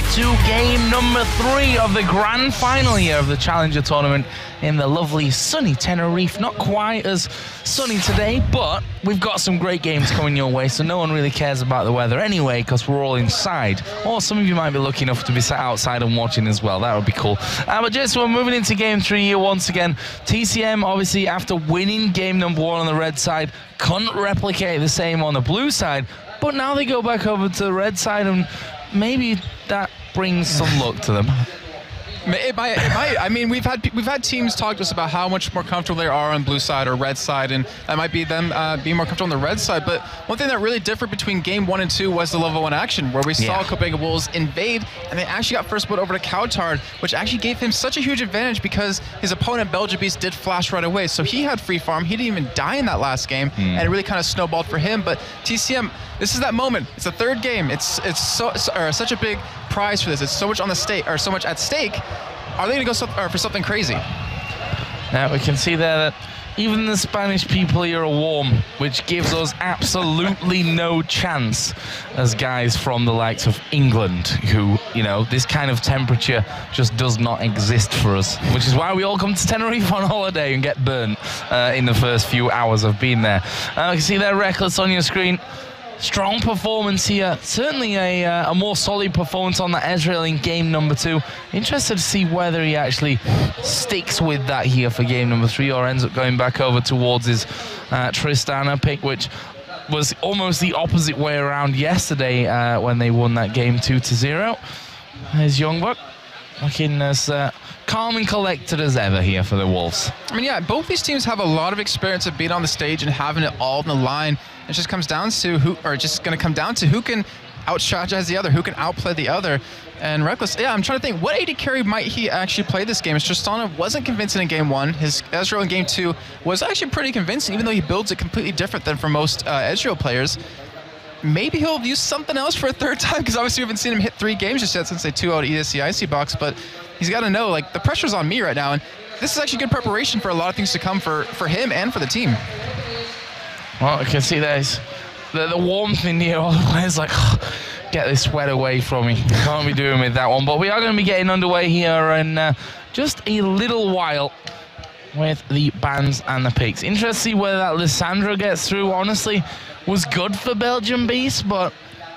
to game number 3 of the grand final here of the Challenger tournament in the lovely sunny Tenerife. Not quite as sunny today, but we've got some great games coming your way, so no one really cares about the weather anyway because we're all inside. Or some of you might be lucky enough to be sat outside and watching as well. That would be cool. But just we're moving into game 3 here once again. TCM, obviously, after winning game number 1 on the red side, couldn't replicate the same on the blue side, but now they go back over to the red side, and maybe that brings some luck to them. It might. I mean, we've had teams talk to us about how much more comfortable they are on blue side or red side, and that might be them being more comfortable on the red side. But one thing that really differed between game 1 and 2 was the level 1 action, where we saw Copenhagen Wolves invade, and they actually got first blood over to Coutard, which actually gave him such a huge advantage because his opponent Belgian Beast did flash right away, so he had free farm. He didn't even die in that last game, and it really kind of snowballed for him. But TCM, this is that moment. It's the 3rd game. It's such a big prize for this. It's so much on the stake, or so much at stake. Are they going to go for something crazy? Now we can see there that even the Spanish people here are warm, which gives us absolutely no chance as guys from the likes of England, who, you know, this kind of temperature just does not exist for us, which is why we all come to Tenerife on holiday and get burnt in the first few hours of being there. You can see there Reckless on your screen. Strong performance here. Certainly a more solid performance on that Ezreal in game number 2. Interested to see whether he actually sticks with that here for game number 3 or ends up going back over towards his Tristana pick, which was almost the opposite way around yesterday when they won that game 2-0. There's Youngbuck looking as calm and collected as ever here for the Wolves. I mean, yeah, both these teams have a lot of experience of being on the stage and having it all on the line. It just comes down to who can out-strategize the other, who can outplay the other. And Reckless, yeah, I'm trying to think, what AD carry might he actually play this game? Tristana wasn't convincing in game 1. His Ezreal in game 2 was actually pretty convincing, even though he builds it completely different than for most Ezreal players. Maybe he'll use something else for a 3rd time, because obviously we haven't seen him hit 3 games just yet since they 2-0'd ESC Icy Box, but he's got to know, like, the pressure's on me right now, and this is actually good preparation for a lot of things to come for him and for the team. Well, I can see there's the warmth in here. All the players like, oh, get this sweat away from me. Can't be doing with that one. But we are going to be getting underway here in just a little while with the bans and the picks. Interesting to see whether that Lissandra gets through. Honestly, was good for Belgian Beast, but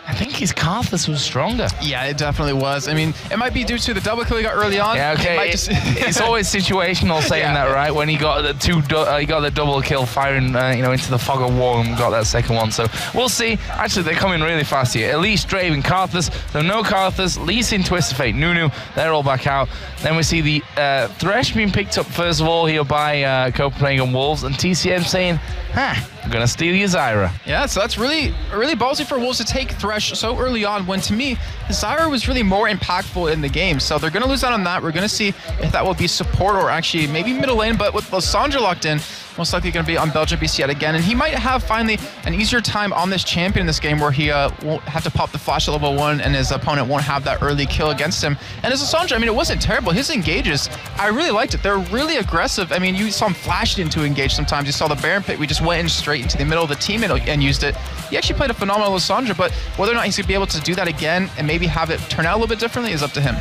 I think his Karthus was stronger. Yeah, it definitely was. I mean, it might be due to the double kill he got early on. Yeah, okay. It's always situational saying that, right? When he got the double kill firing, into the fog of war and got that second one. So we'll see. Actually, they're coming really fast here. Elise, Draven, Karthus. So no Karthus. Lee Sin, Twist of Fate, Nunu. They're all back out. Then we see the Thresh being picked up first of all here by Copenhagen Wolves, and TCM saying, I'm going to steal your Zyra. Yeah, so that's really ballsy for Wolves to take Thresh so early on, when to me, Zyra was really more impactful in the game. So they're going to lose out on that. We're going to see if that will be support or actually maybe middle lane, but with Lissandra locked in, most likely going to be on Belgian Beast yet again. And he might have finally an easier time on this champion in this game, where he won't have to pop the flash at level 1 and his opponent won't have that early kill against him. And his Lissandra, I mean, it wasn't terrible. His engages, I really liked it. They're really aggressive. I mean, you saw him flash into engage sometimes. You saw the Baron pit. We just went in straight into the middle of the team and used it. He actually played a phenomenal Lissandra, but whether or not he's going to be able to do that again and maybe have it turn out a little bit differently is up to him.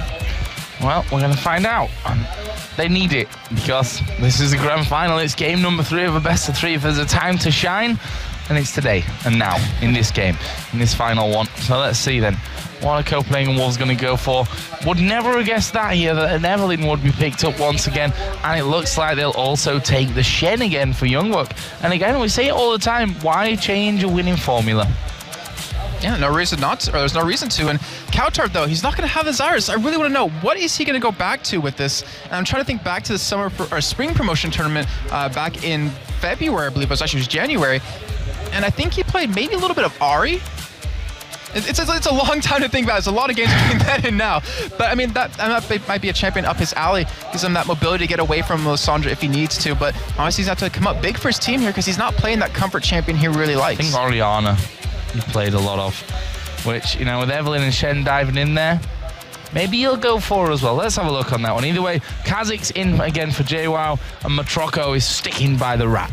Well, we're going to find out. They need it, because this is the grand final. It's game number 3 of a best of 3. If there's a time to shine, and it's today and now in this game, in this final one. So let's see then what a Copenhagen Wolves going to go for. Would never have guessed that here, that an Evelyn would be picked up once again, and it looks like they'll also take the Shen again for Youngbuck. And again, we say it all the time, why change a winning formula? Yeah, no reason not to, or there's no reason to. And Coutard, though, he's not going to have his Iris. I really want to know, what is he going to go back to with this? And I'm trying to think back to the spring promotion tournament back in February, I believe it was. Actually, it was January. And I think he played maybe a little bit of Ahri. It's a long time to think about. There's a lot of games between then and now. But I mean, that might be a champion up his alley. Gives him that mobility to get away from Lissandra if he needs to. But honestly, he's going to have to come up big for his team here, because he's not playing that comfort champion he really likes. I think Orianna he played a lot of, which, with Evelyn and Shen diving in there, maybe he'll go for as well. Let's have a look on that one. Either way, Kha'Zix's in again for JWoww, and Matroko is sticking by the rat.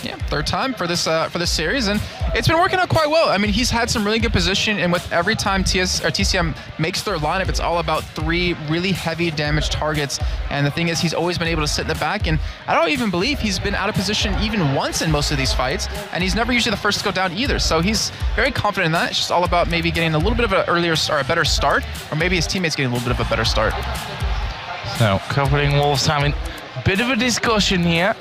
Yeah, third time for this series, and it's been working out quite well. I mean, he's had some really good position, and with every time TCM makes their lineup, it's all about 3 really heavy damage targets. And the thing is, he's always been able to sit in the back, and I don't even believe he's been out of position even once in most of these fights, and he's never usually the first to go down either. So he's very confident in that. It's just all about maybe getting a little bit of an earlier or a better start, or maybe his teammates getting a little bit of a better start. So, Copenhagen Wolves having a bit of a discussion here.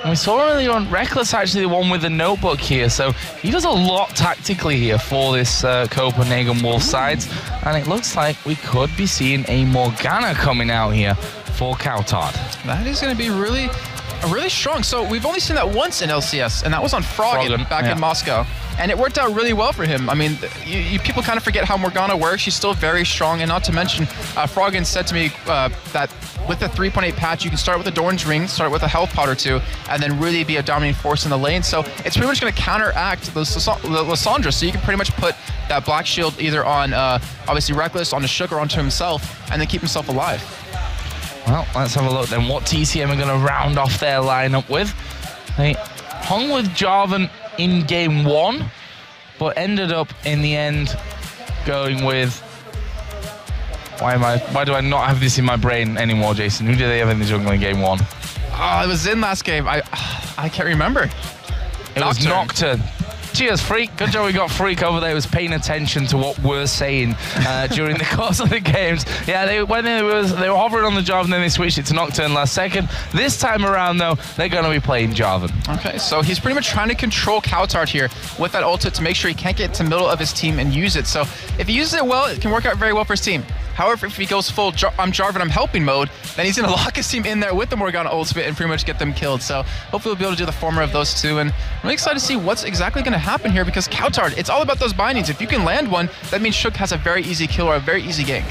And we saw earlier on Reckless actually the one with the notebook here, so he does a lot tactically here for this Copenhagen Wolves sides, and it looks like we could be seeing a Morgana coming out here for Coutard. That is going to be really strong. So we've only seen that once in LCS, and that was on Froggen back in Moscow. And it worked out really well for him. I mean, people kind of forget how Morgana works. She's still very strong, and not to mention, Froggen said to me that with the 3.8 patch, you can start with a Doran's Ring, start with a health pot or 2, and then really be a dominating force in the lane. So it's pretty much going to counteract the Lissandra. So you can pretty much put that Black Shield either on, obviously, Reckless, onto Shook, or onto himself, and then keep himself alive. Well, let's have a look then what TCM are going to round off their lineup with. They hung with Jarvan in game 1, but ended up in the end going with... Why do I not have this in my brain anymore, Jason? Who did they have in the jungle in game 1? Oh, it was in last game. I can't remember. It was Nocturne. Cheers, Freak. Good job we got Freak over there. He was paying attention to what we're saying during the course of the games. Yeah, when they were hovering on the Jarvan, and then they switched it to Nocturne last second. This time around, though, they're going to be playing Jarvan. Okay, so he's pretty much trying to control Coutard here with that ultimate to make sure he can't get to the middle of his team and use it. So if he uses it well, it can work out very well for his team. However, if he goes full I'm Jarvan, I'm helping mode, then he's going to lock his team in there with the Morgana ultimate and pretty much get them killed. So hopefully we'll be able to do the former of those two. And I'm really excited to see what's exactly going to happen here, because Coutard, it's all about those bindings. If you can land one, that means Shook has a very easy kill or a very easy gank.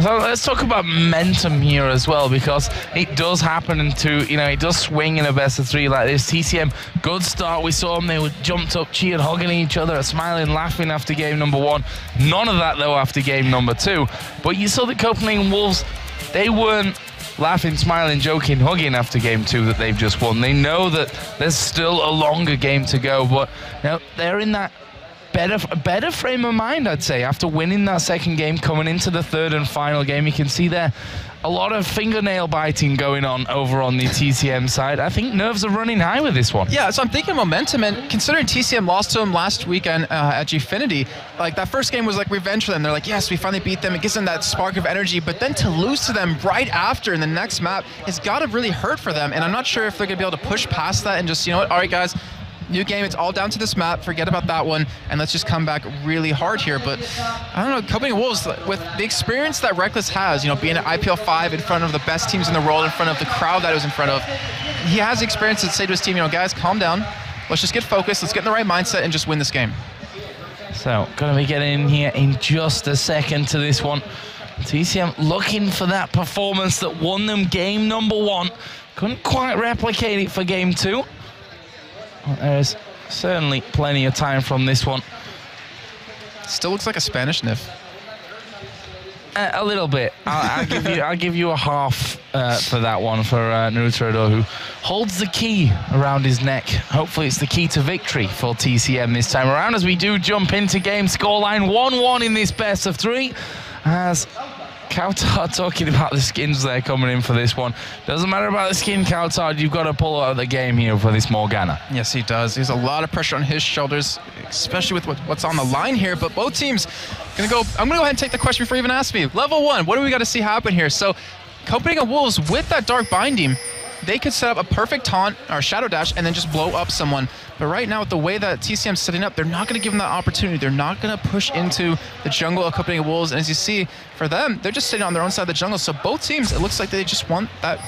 So let's talk about momentum here as well, because it does happen it does swing in a best of 3 like this. TCM, good start. We saw them, they were jumped up, cheered, hugging each other, smiling, laughing after game number 1. None of that though after game number 2. But you saw the Copenhagen Wolves, they weren't laughing, smiling, joking, hugging after game 2 that they've just won. They know that there's still a longer game to go, but they're in that better frame of mind, I'd say, after winning that second game, coming into the third and final game. You can see there a lot of fingernail biting going on over on the TCM side. I think nerves are running high with this one. Yeah, so I'm thinking momentum, and considering TCM lost to him last weekend at Gfinity, like that first game was like revenge for them. They're like, yes, we finally beat them. It gives them that spark of energy, but then to lose to them right after in the next map, it's got to really hurt for them. And I'm not sure if they're going to be able to push past that and just, you know what, all right, guys, new game, it's all down to this map, forget about that one, and let's just come back really hard here. But I don't know, Copenhagen Wolves, with the experience that Reckless has, being at IPL 5 in front of the best teams in the world, in front of the crowd that it was in front of, he has the experience to say to his team, guys, calm down, let's just get focused, let's get in the right mindset and just win this game. So, gonna be getting in here in just a second to this one. TCM looking for that performance that won them game number 1. Couldn't quite replicate it for game 2. Well, there's certainly plenty of time from this one. Still looks like a Spanish Nif. A little bit. I'll give you a half for that one for Naruto, who holds the key around his neck. Hopefully it's the key to victory for TCM this time around, as we do jump into game scoreline 1-1 in this best of 3. As Coutard talking about the skins there coming in for this one. Doesn't matter about the skin, Coutard, you've got to pull out of the game here for this Morgana. Yes, he does. There's a lot of pressure on his shoulders, especially with what's on the line here. But both teams I'm going to go ahead and take the question before you even ask me. Level 1, what do we got to see happen here? So Copenhagen Wolves, with that Dark Binding, they could set up a perfect taunt or Shadow Dash and then just blow up someone. But right now, with the way that TCM's setting up, they're not going to give them that opportunity. They're not going to push into the jungle of Copenhagen Wolves. And as you see, for them, they're just sitting on their own side of the jungle. So both teams, it looks like they just want that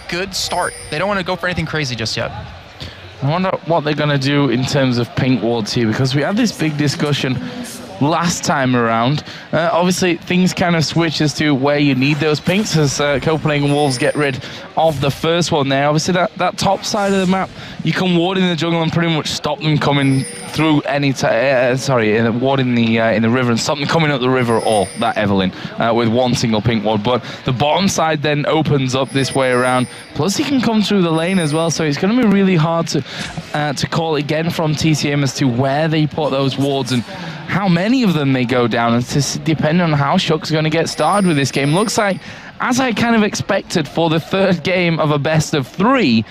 good start. They don't want to go for anything crazy just yet. I wonder what they're going to do in terms of pink wards here, because we had this big discussion last time around. Obviously, things kind of switch as to where you need those pinks as Copenhagen Wolves get rid of the first one there. Obviously, that top side of the map, you can ward in the jungle and pretty much stop them coming through any ward in the river and stop them coming up the river or that Evelyn with one single pink ward. But the bottom side then opens up this way around. Plus, he can come through the lane as well, so it's going to be really hard to call again from TCM as to where they put those wards and how many of them they go down. And to depend on how Shook's going to get started with this game. Looks like, as I kind of expected for the third game of a best of 3,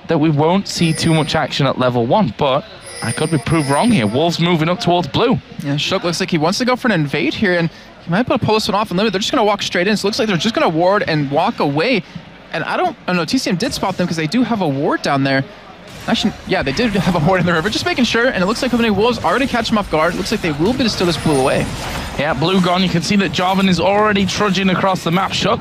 that we won't see too much action at level 1, but I could be proved wrong here. Wolves moving up towards blue. Yeah, Shook looks like he wants to go for an invade here, and he might be able to pull this one off and limit. They're just going to walk straight in, so it looks like they're just going to ward and walk away. And I don't know, TCM did spot them because they do have a ward down there. Actually, yeah, they did have a ward in the river, just making sure, and it looks like Copenhagen Wolves are going to catch them off guard. It looks like they will be to steal this blue away. Yeah, blue gone. You can see that Jarvan is already trudging across the map. Shook,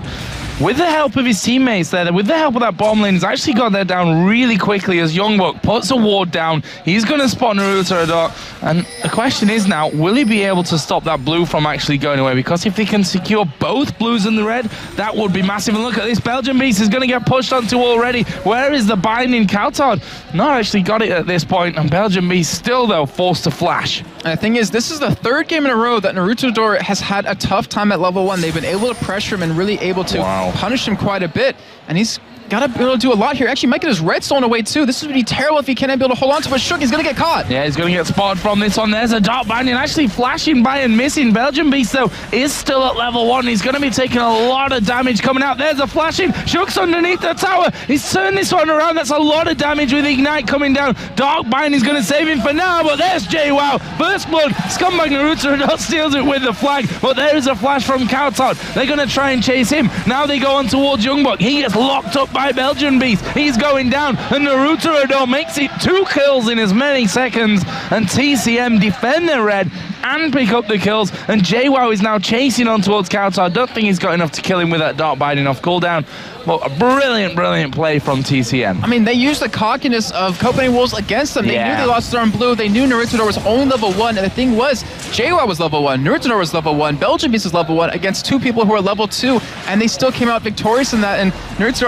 with the help of his teammates there, with the help of that bottom lane, he's actually got that down really quickly as Youngbuck puts a ward down. He's going to spot Naruto, and the question is now, will he be able to stop that blue from actually going away? Because if they can secure both blues and the red, that would be massive. And look at this, Belgian Beast is going to get pushed onto already. Where is the binding? Kautard not actually got it at this point, and Belgian Beast still, though, forced to flash. And the thing is, this is the third game in a row that Naruto has had a tough time at level 1. They've been able to pressure him and really able to punish him quite a bit, and he's got to be able to do a lot here. Actually might get his redstone away too. This would be terrible if he can't be able to hold on to, but Shook is going to get caught. Yeah, he's going to get spotted from this one. There's a dark binding, actually flashing by and missing. Belgian Beast, though, is still at level 1. He's going to be taking a lot of damage coming out. There's a flashing. Shook's underneath the tower. He's turned this one around. That's a lot of damage with Ignite coming down. Dark binding is going to save him for now, but there's JWoww. First blood. Scumbag Naruto steals it with the flag, but there is a flash from Kautard. They're going to try and chase him. Now they go on towards Youngbuck. He gets locked up by Belgian Beast. He's going down, and Naruto makes it 2 kills in as many seconds, and TCM defend their red and pick up the kills, and JWoww is now chasing on towards Kautard. I don't think he's got enough to kill him with that dark binding off cooldown, but a brilliant play from TCM. I mean, they used the cockiness of Copenhagen Wolves against them. They knew they lost their own blue. They knew Naruto was only level 1, and the thing was, JWoww was level 1, Naruto was level 1, Belgian Beast was level 1 against 2 people who are level 2, and they still came out victorious in that. And Naruto,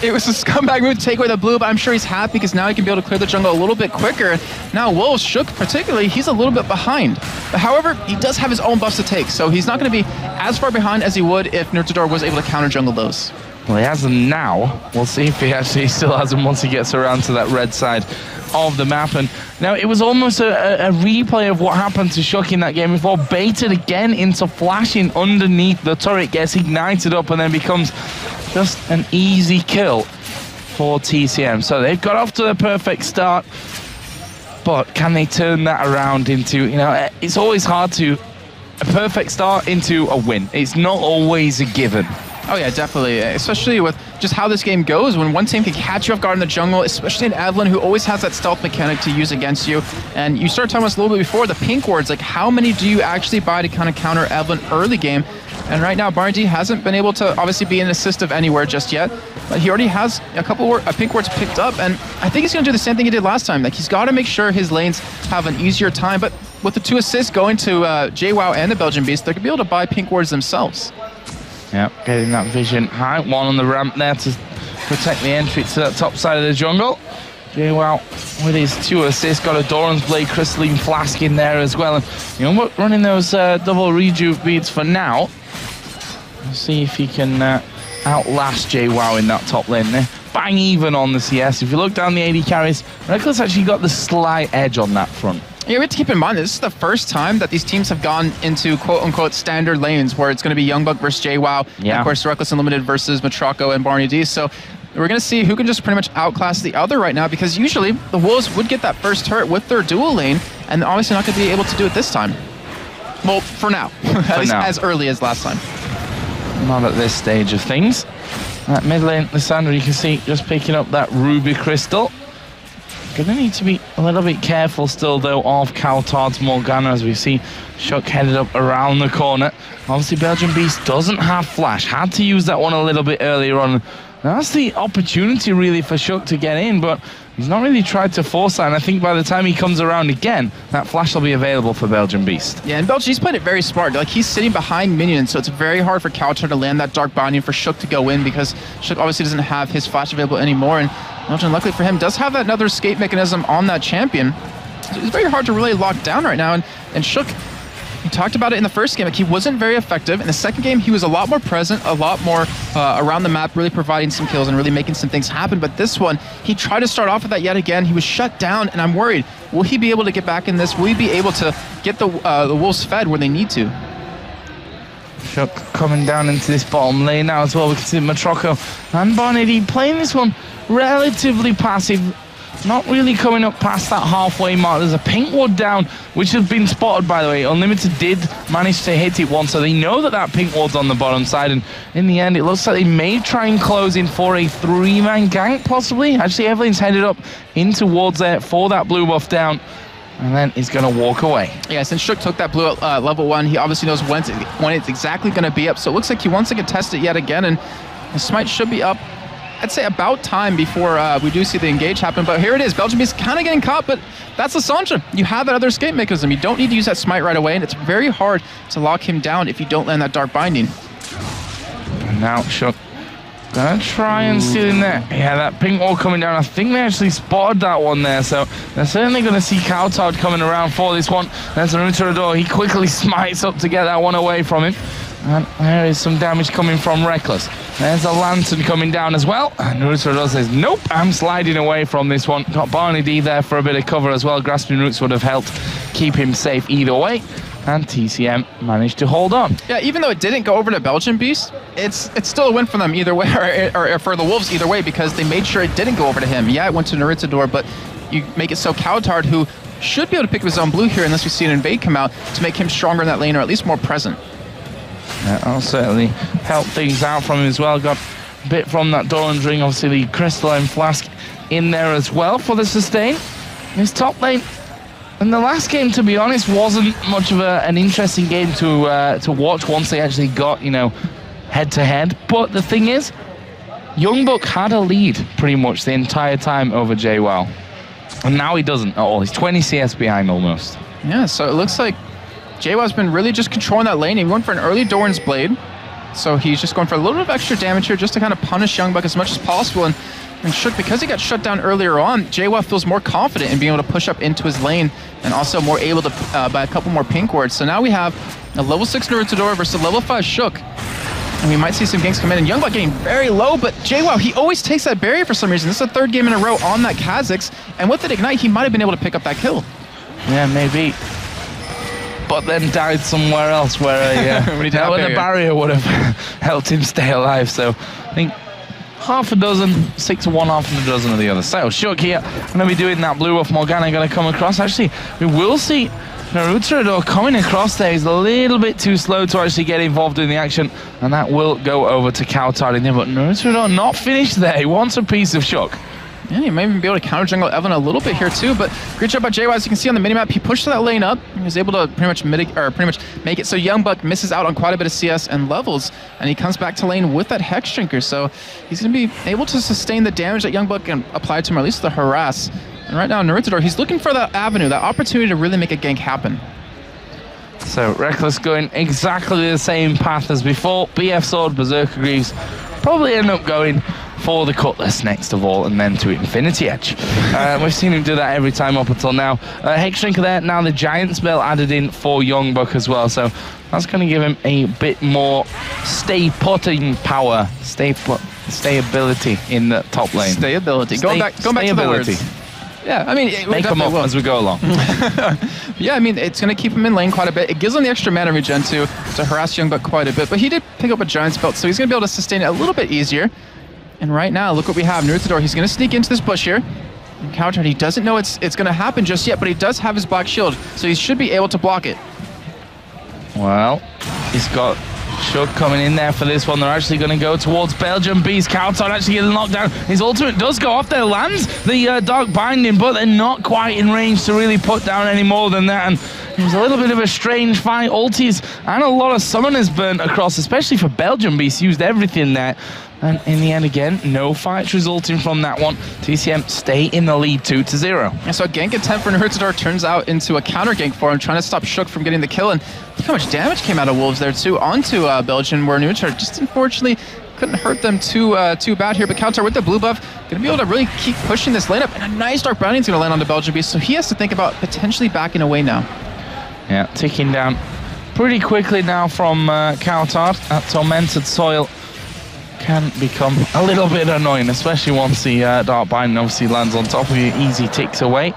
it was a scumbag move to take away the blue, but I'm sure he's happy because now he can be able to clear the jungle a little bit quicker. Now Wolves, Shook particularly, he's a little bit behind. But however, he does have his own buffs to take, so he's not going to be as far behind as he would if Naruto was able to counter jungle those. Well, he has them now. We'll see if he actually still has them once he gets around to that red side of the map. And now it was almost a replay of what happened to Shook in that game before, baited again into flashing underneath the turret, gets ignited up, and then becomes just an easy kill for TCM. So they've got off to the perfect start, but can they turn that around into, you know, it's always hard to, a perfect start into a win. It's not always a given. Oh yeah, definitely, especially with just how this game goes. When one team can catch you off guard in the jungle, especially in Evelyn, who always has that stealth mechanic to use against you. And you started talking about this a little bit before, the pink wards, like how many do you actually buy to kind of counter Evelyn early game? And right now, Barney hasn't been able to obviously be an assistive anywhere just yet, but he already has a couple pink wards picked up, and I think he's going to do the same thing he did last time. Like, he's got to make sure his lanes have an easier time, but with the 2 assists going to JWoww and the Belgian Beast, they're going to be able to buy pink wards themselves. Yep, getting that vision high. One on the ramp there to protect the entry to that top side of the jungle. JWoww with his 2 assists, got a Doran's Blade Crystalline Flask in there as well. And you know what, running those double rejuve beads for now. We'll see if he can outlast JWoww in that top lane there. Bang even on the CS. If you look down the AD carries, Reckless actually got the slight edge on that front. Yeah, we have to keep in mind, this is the first time that these teams have gone into quote-unquote standard lanes where it's going to be Youngbuck versus JWoww, and of course Reckless Unlimited versus Matraco and Barney D. So we're going to see who can just pretty much outclass the other right now, because usually the Wolves would get that first turret with their dual lane, and obviously not going to be able to do it this time. Well, for now. At least as early as last time. Not at this stage of things. Mid lane, Lissandra, you can see just picking up that Ruby Crystal. Gonna need to be a little bit careful still, though, of Kautard's Morgana, as we see Shook headed up around the corner. Obviously, Belgian Beast doesn't have flash. Had to use that one a little bit earlier on. That's the opportunity, really, for Shook to get in, but he's not really tried to force that, and I think by the time he comes around again, that flash will be available for Belgian Beast. Yeah, and Belgium, he's played it very smart. Like, he's sitting behind minions, so it's very hard for Kautar to land that Dark Binding for Shook to go in, because Shook obviously doesn't have his flash available anymore, and Belgium, luckily for him, does have another escape mechanism on that champion. So it's very hard to really lock down right now, and Shook, we talked about it in the first game, like, he wasn't very effective. In the second game, he was a lot more present, a lot more around the map, really providing some kills and really making some things happen. But this one, he tried to start off with that yet again. He was shut down, and I'm worried, will he be able to get back in this? Will he be able to get the Wolves fed where they need to? Shook coming down into this bottom lane now as well. We can see Matroco and Barnady playing this one relatively passive. Not really coming up past that halfway mark. There's a pink ward down, which has been spotted, by the way. Unlimited did manage to hit it once, so they know that that pink ward's on the bottom side, and in the end, it looks like they may try and close in for a 3-man gank, possibly. Actually, Evelyn's headed up in towards there for that blue buff down, and then he's going to walk away. Yeah, since Shook took that blue at level 1, he obviously knows when it's exactly going to be up, so it looks like he wants to contest it yet again, and the smite should be up, I'd say, about time before we do see the engage happen. But here it is. Belgium is kind of getting caught, but that's Lissandra. You have that other escape mechanism. You don't need to use that smite right away, and it's very hard to lock him down if you don't land that Dark Binding. And now Shook gonna try and steal in there. Yeah, that pink wall coming down. I think they actually spotted that one there, so they're certainly going to see Kautar coming around for this one. There's Naruto. He quickly smites up to get that one away from him. And there is some damage coming from Reckless. There's a Lantern coming down as well. And Naruto says, nope, I'm sliding away from this one. Got Barney D there for a bit of cover as well. Grasping Roots would have helped keep him safe either way. And TCM managed to hold on. Yeah, even though it didn't go over to Belgian Beast, it's still a win for them either way, or for the Wolves either way, because they made sure it didn't go over to him. Yeah, it went to Naruto, but you make it so Kautar, who should be able to pick up his own blue here unless we see an invade come out, to make him stronger in that lane, or at least more present. That'll certainly help things out from him as well. Got a bit from that Doran's Ring, obviously the Crystalline Flask in there as well for the sustain. His top lane, and the last game, to be honest, wasn't much of an interesting game to watch once they actually got, you know, head-to-head. But the thing is, Youngbuck had a lead pretty much the entire time over JWoww. And now he doesn't at all. He's 20 CS behind almost. Yeah, so it looks like JWoww's been really just controlling that lane. He went for an early Doran's Blade, so he's just going for a little bit of extra damage here just to kind of punish Youngbuck as much as possible. And Shook, because he got shut down earlier on, JWoww feels more confident in being able to push up into his lane, and also more able to buy a couple more pink wards. So now we have a level 6 Naruto versus a level 5 Shook. And we might see some ganks come in, and Youngbuck getting very low, but JWoww, he always takes that barrier for some reason. This is the 3rd game in a row on that Kha'Zix, and with it Ignite, he might have been able to pick up that kill. Yeah, maybe. But then died somewhere else where when the barrier would have helped him stay alive. So I think half a dozen, 6 of one, half of a dozen of the other. So Shook here, going to be doing that blue off Morgana, going to come across. Actually, we will see Naruto coming across there. He's a little bit too slow to actually get involved in the action, and that will go over to Kautar in there. But Naruto not finished there. He wants a piece of Shook. Yeah, he might even be able to counter jungle Evan a little bit here too, but great job by JWoww. As you can see on the minimap, he pushed that lane up. He was able to pretty much make it so Youngbuck misses out on quite a bit of CS and levels, and he comes back to lane with that Hex Drinker. So he's going to be able to sustain the damage that Youngbuck can apply to him, or at least the harass. And right now, Naruto, he's looking for that avenue, that opportunity to really make a gank happen. So Reckless going exactly the same path as before. BF Sword, Berserker Greaves, probably end up going for the Cutlass next of all, and then to Infinity Edge. We've seen him do that every time up until now. Hex Drinker there, now the Giant spell added in for Youngbuck as well, so that's going to give him a bit more stay-putting power, stay-ability in the top lane. Stay-ability. Going back to the words. Yeah, I mean, make them up as we go along. Yeah, I mean, it's going to keep him in lane quite a bit. It gives him the extra mana regen to harass Youngbuck quite a bit, but he did pick up a Giant's belt, so he's going to be able to sustain it a little bit easier. And right now, look what we have. Naruto, he's going to sneak into this bush here. And Kautar, he doesn't know it's going to happen just yet, but he does have his black shield, so he should be able to block it. Well, he's got Shook coming in there for this one. They're actually going to go towards Belgium Beast. Kautar actually getting knocked down. His ultimate does go off there, lands the Dark Binding, but they're not quite in range to really put down any more than that. And It was a little bit of a strange fight. Ultis and a lot of summoners burnt across, especially for Belgium. Beast used everything there. And in the end, again, no fights resulting from that one. TCM stay in the lead 2-0. And so a gank attempt for Nurtador turns out into a counter gank for him, trying to stop Shook from getting the kill. And look how much damage came out of Wolves there, too, onto Belgium, where Nurtador just unfortunately couldn't hurt them too bad here. But Kautar with the blue buff, going to be able to really keep pushing this lane up. And a nice Dark Bounty is going to land on the Belgian Beast, so he has to think about potentially backing away now. Yeah, ticking down pretty quickly now from Kautar. That Tormented Soil can become a little bit annoying, especially once the Dark Binding obviously lands on top of you, easy ticks away.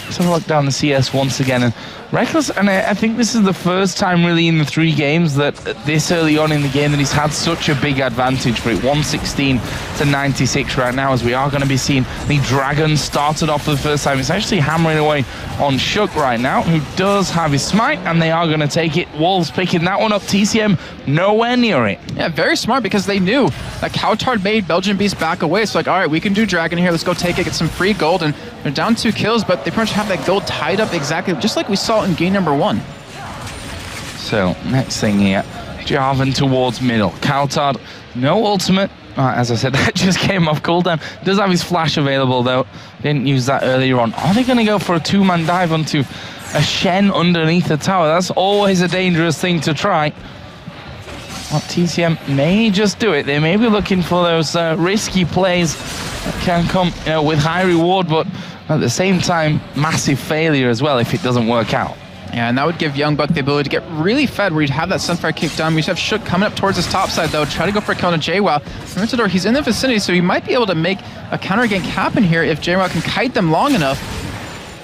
Let's have a look down the CS once again, and Reckless, and I think this is the first time really in the 3 games that this early on in the game that he's had such a big advantage for it. 116 to 96 right now, as we are going to be seeing the Dragon started off for the first time. It's actually hammering away on Shook right now, who does have his smite, and they are going to take it. Wolves picking that one up. TCM nowhere near it. Yeah, very smart, because they knew that Kautar made Belgian Beast back away. It's like, all right, we can do Dragon here. Let's go take it, get some free gold, and they're down 2 kills, but they pretty much have that gold tied up exactly just like we saw in game number 1. So, next thing here, Jarvan towards middle. Kautar, no ultimate. As I said, that just came off cooldown. Does have his flash available, though. Didn't use that earlier on. Are they going to go for a 2-man dive onto a Shen underneath the tower? That's always a dangerous thing to try. Well, TCM may just do it. They may be looking for those risky plays that can come with high reward, but at the same time, massive failure as well if it doesn't work out. Yeah, and that would give Young Buck the ability to get really fed, where you'd have that Sunfire kick down. We have Shook coming up towards his top side, though, try to go for a kill on JWoww. Nurtador, he's in the vicinity, so he might be able to make a counter gank happen here if JWoww can kite them long enough.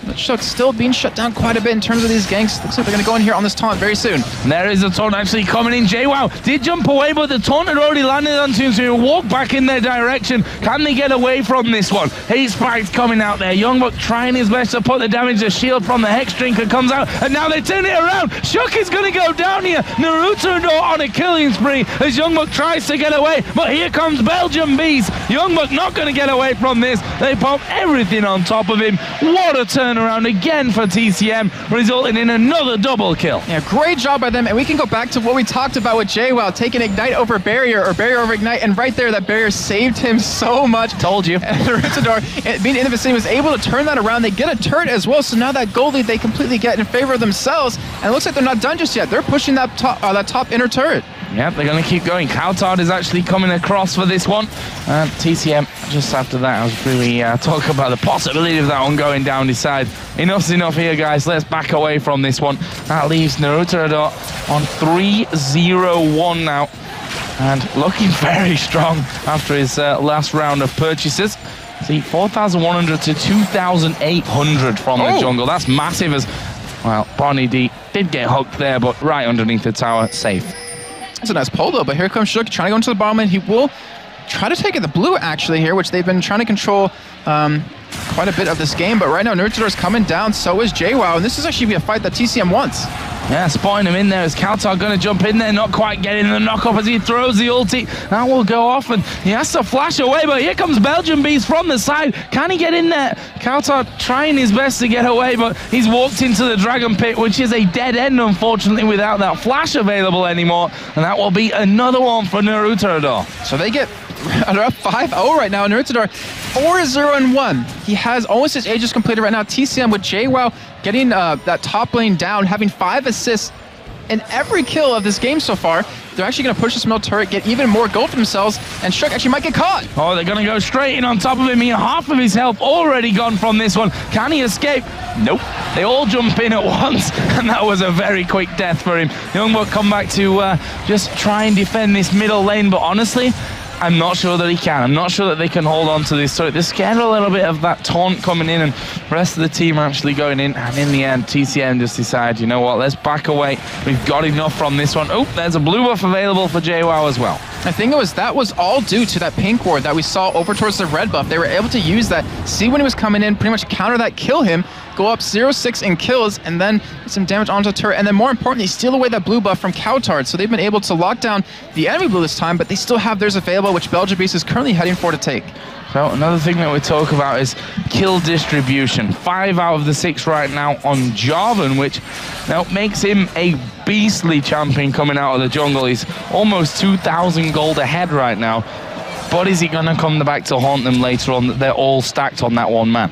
But Shook still being shut down quite a bit in terms of these ganks. Looks like they're going to go in here on this taunt very soon. And there is a taunt actually coming in. JWoww did jump away, but the taunt had already landed onto him, so he'll walk back in their direction. Can they get away from this one? Hate Spike's coming out there. Youngbuck trying his best to put the damage. The shield from the Hex Drinker comes out, and now they turn it around. Shook is going to go down here. Naruto on a killing spree as Youngbuck tries to get away, but here comes Belgium Beast. Youngbuck not going to get away from this. They pop everything on top of him. What a turnaround again for TCM, resulting in another double kill. Yeah, great job by them, and we can go back to what we talked about with JWoww, taking Ignite over Barrier, or Barrier over Ignite, and right there, that Barrier saved him so much. Told you. And Naruto, being in the vicinity, was able to turn that around. They get a turret as well, so now that gold lead they completely get in favor of themselves, and it looks like they're not done just yet. They're pushing that top inner turret. Yep, they're going to keep going. Kautar is actually coming across for this one. And TCM, just after that, I was really talking about the possibility of that one going down his side. Enough's enough here, guys. Let's back away from this one. That leaves Naruto on 3-0-1 now. And looking very strong after his last round of purchases. See, 4,100 to 2,800 from the jungle. That's massive as, well, Bonnie D did get hooked there, but right underneath the tower, safe. That's a nice pull, though, but here comes Shook trying to go into the bottom lane. He will try to take the blue, actually, here, which they've been trying to control quite a bit of this game. But right now, Nurtador's coming down, so is JWoww, and this is actually a fight that TCM wants. Yeah, spotting him in there as Kautar going to jump in there, not quite getting the knock-off as he throws the ulti. That will go off, and he has to flash away, but here comes Belgium Beast from the side. Can he get in there? Kautar trying his best to get away, but he's walked into the Dragon Pit, which is a dead end, unfortunately, without that flash available anymore, and that will be another one for Naruto. So they get 5-0 right now. Nurtador 4-0-1. He has almost his Aegis completed right now. TCM with JWoww getting that top lane down, having 5 assists in every kill of this game so far. They're actually going to push this middle turret, get even more gold for themselves, and Shook actually might get caught. Oh, they're going to go straight in on top of him here. Half of his health already gone from this one. Can he escape? Nope. They all jump in at once, and that was a very quick death for him. Youngbuck come back to just try and defend this middle lane, but honestly, I'm not sure that he can. I'm not sure that they can hold on to this. So they're scared a little bit of that taunt coming in, and the rest of the team are actually going in. And in the end, TCM just decide, you know what, let's back away. We've got enough from this one. Oh, there's a blue buff available for JWoww as well. I think that was all due to that pink ward that we saw over towards the red buff. They were able to use that, see when he was coming in, pretty much counter that, kill him, go up 0-6 in kills, and then get some damage onto the turret, and then more importantly, steal away that blue buff from Kautar. So they've been able to lock down the enemy blue this time, but they still have theirs available, which Belgium Beast is currently heading for to take. So another thing that we talk about is kill distribution. 5 out of the 6 right now on Jarvan, which makes him a beastly champion coming out of the jungle. He's almost 2,000 gold ahead right now. But is he going to come back to haunt them later on? They're all stacked on that one man.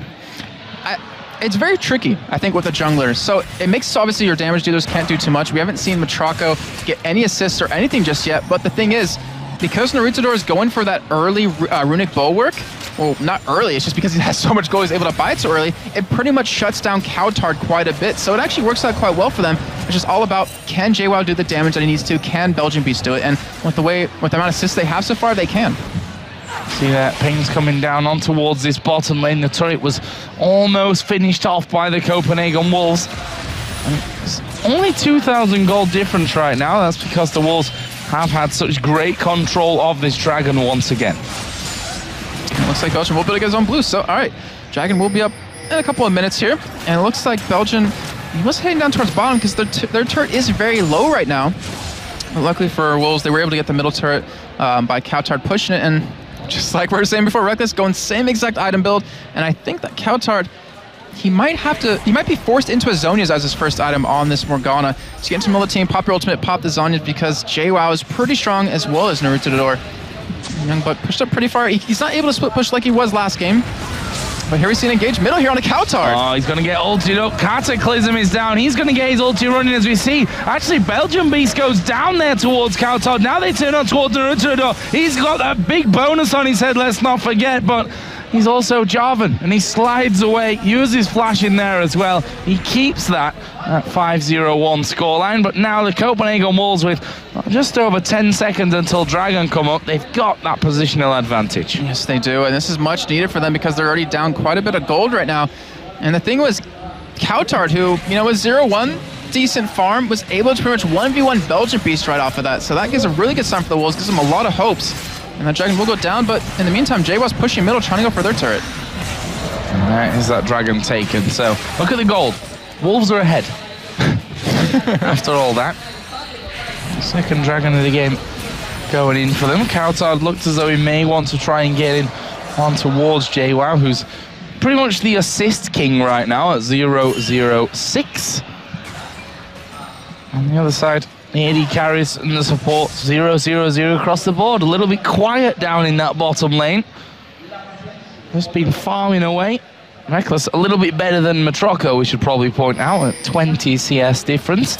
It's very tricky, I think, with the jungler. So it makes obviously your damage dealers can't do too much. We haven't seen Matraco get any assists or anything just yet. But the thing is, because Naruto is going for that early runic bulwark, well, not early, it's just because he has so much gold he's able to buy it so early, it pretty much shuts down Cowtard quite a bit. So it actually works out quite well for them. It's just all about, can JWoww do the damage that he needs to? Can Belgian Beast do it? And with the amount of assists they have so far, they can. See that ping's coming down on towards this bottom lane. The turret was almost finished off by the Copenhagen Wolves. And it's only 2,000 gold difference right now. That's because the Wolves have had such great control of this Dragon once again. It looks like Belgium will be able to get his own blue. So, all right, Dragon will be up in a couple of minutes here. And it looks like Belgium, he was heading down towards bottom because their turret is very low right now. But luckily for Wolves, they were able to get the middle turret by Cowtard pushing it. And just like we were saying before, Reckless going same exact item build. And I think that Cowtard, he might be forced into a Zhonya's as his first item on this Morgana. So get into middle team, pop your ultimate, pop the Zhonya's, because JWoww is pretty strong as well as Naruto. Youngbuck pushed up pretty far. He's not able to split push like he was last game. But here we see an engage middle here on a Cowtard. Oh, he's going to get ulted up. Cataclysm is down. He's going to get his ulti running as we see. Actually, Belgian Beast goes down there towards Cowtard. Now they turn on towards Naruto. He's got that big bonus on his head, let's not forget. But he's also Jarvan, and he slides away, uses flash in there as well. He keeps that at 5-0-1 scoreline, but now the Copenhagen Wolves with just over 10 seconds until Dragon come up, they've got that positional advantage. Yes, they do, and this is much needed for them because they're already down quite a bit of gold right now. And the thing was, Cowtard, who, was 0-1, decent farm, was able to pretty much 1v1 Belgian Beast right off of that. So that gives a really good sign for the Wolves, gives them a lot of hopes. And that Dragon will go down, but in the meantime, JWoww's pushing middle, trying to go for their turret. And that is that Dragon taken. So, look at the gold. Wolves are ahead. After all that. Second Dragon of the game going in for them. Cowtard looked as though he may want to try and get in on towards JWoww, who's pretty much the assist king right now at 0-0-6. On the other side, the AD carries and the support 0-0-0 across the board. A little bit quiet down in that bottom lane. Just been farming away. Reckless a little bit better than Matraco, we should probably point out, at 20 CS difference.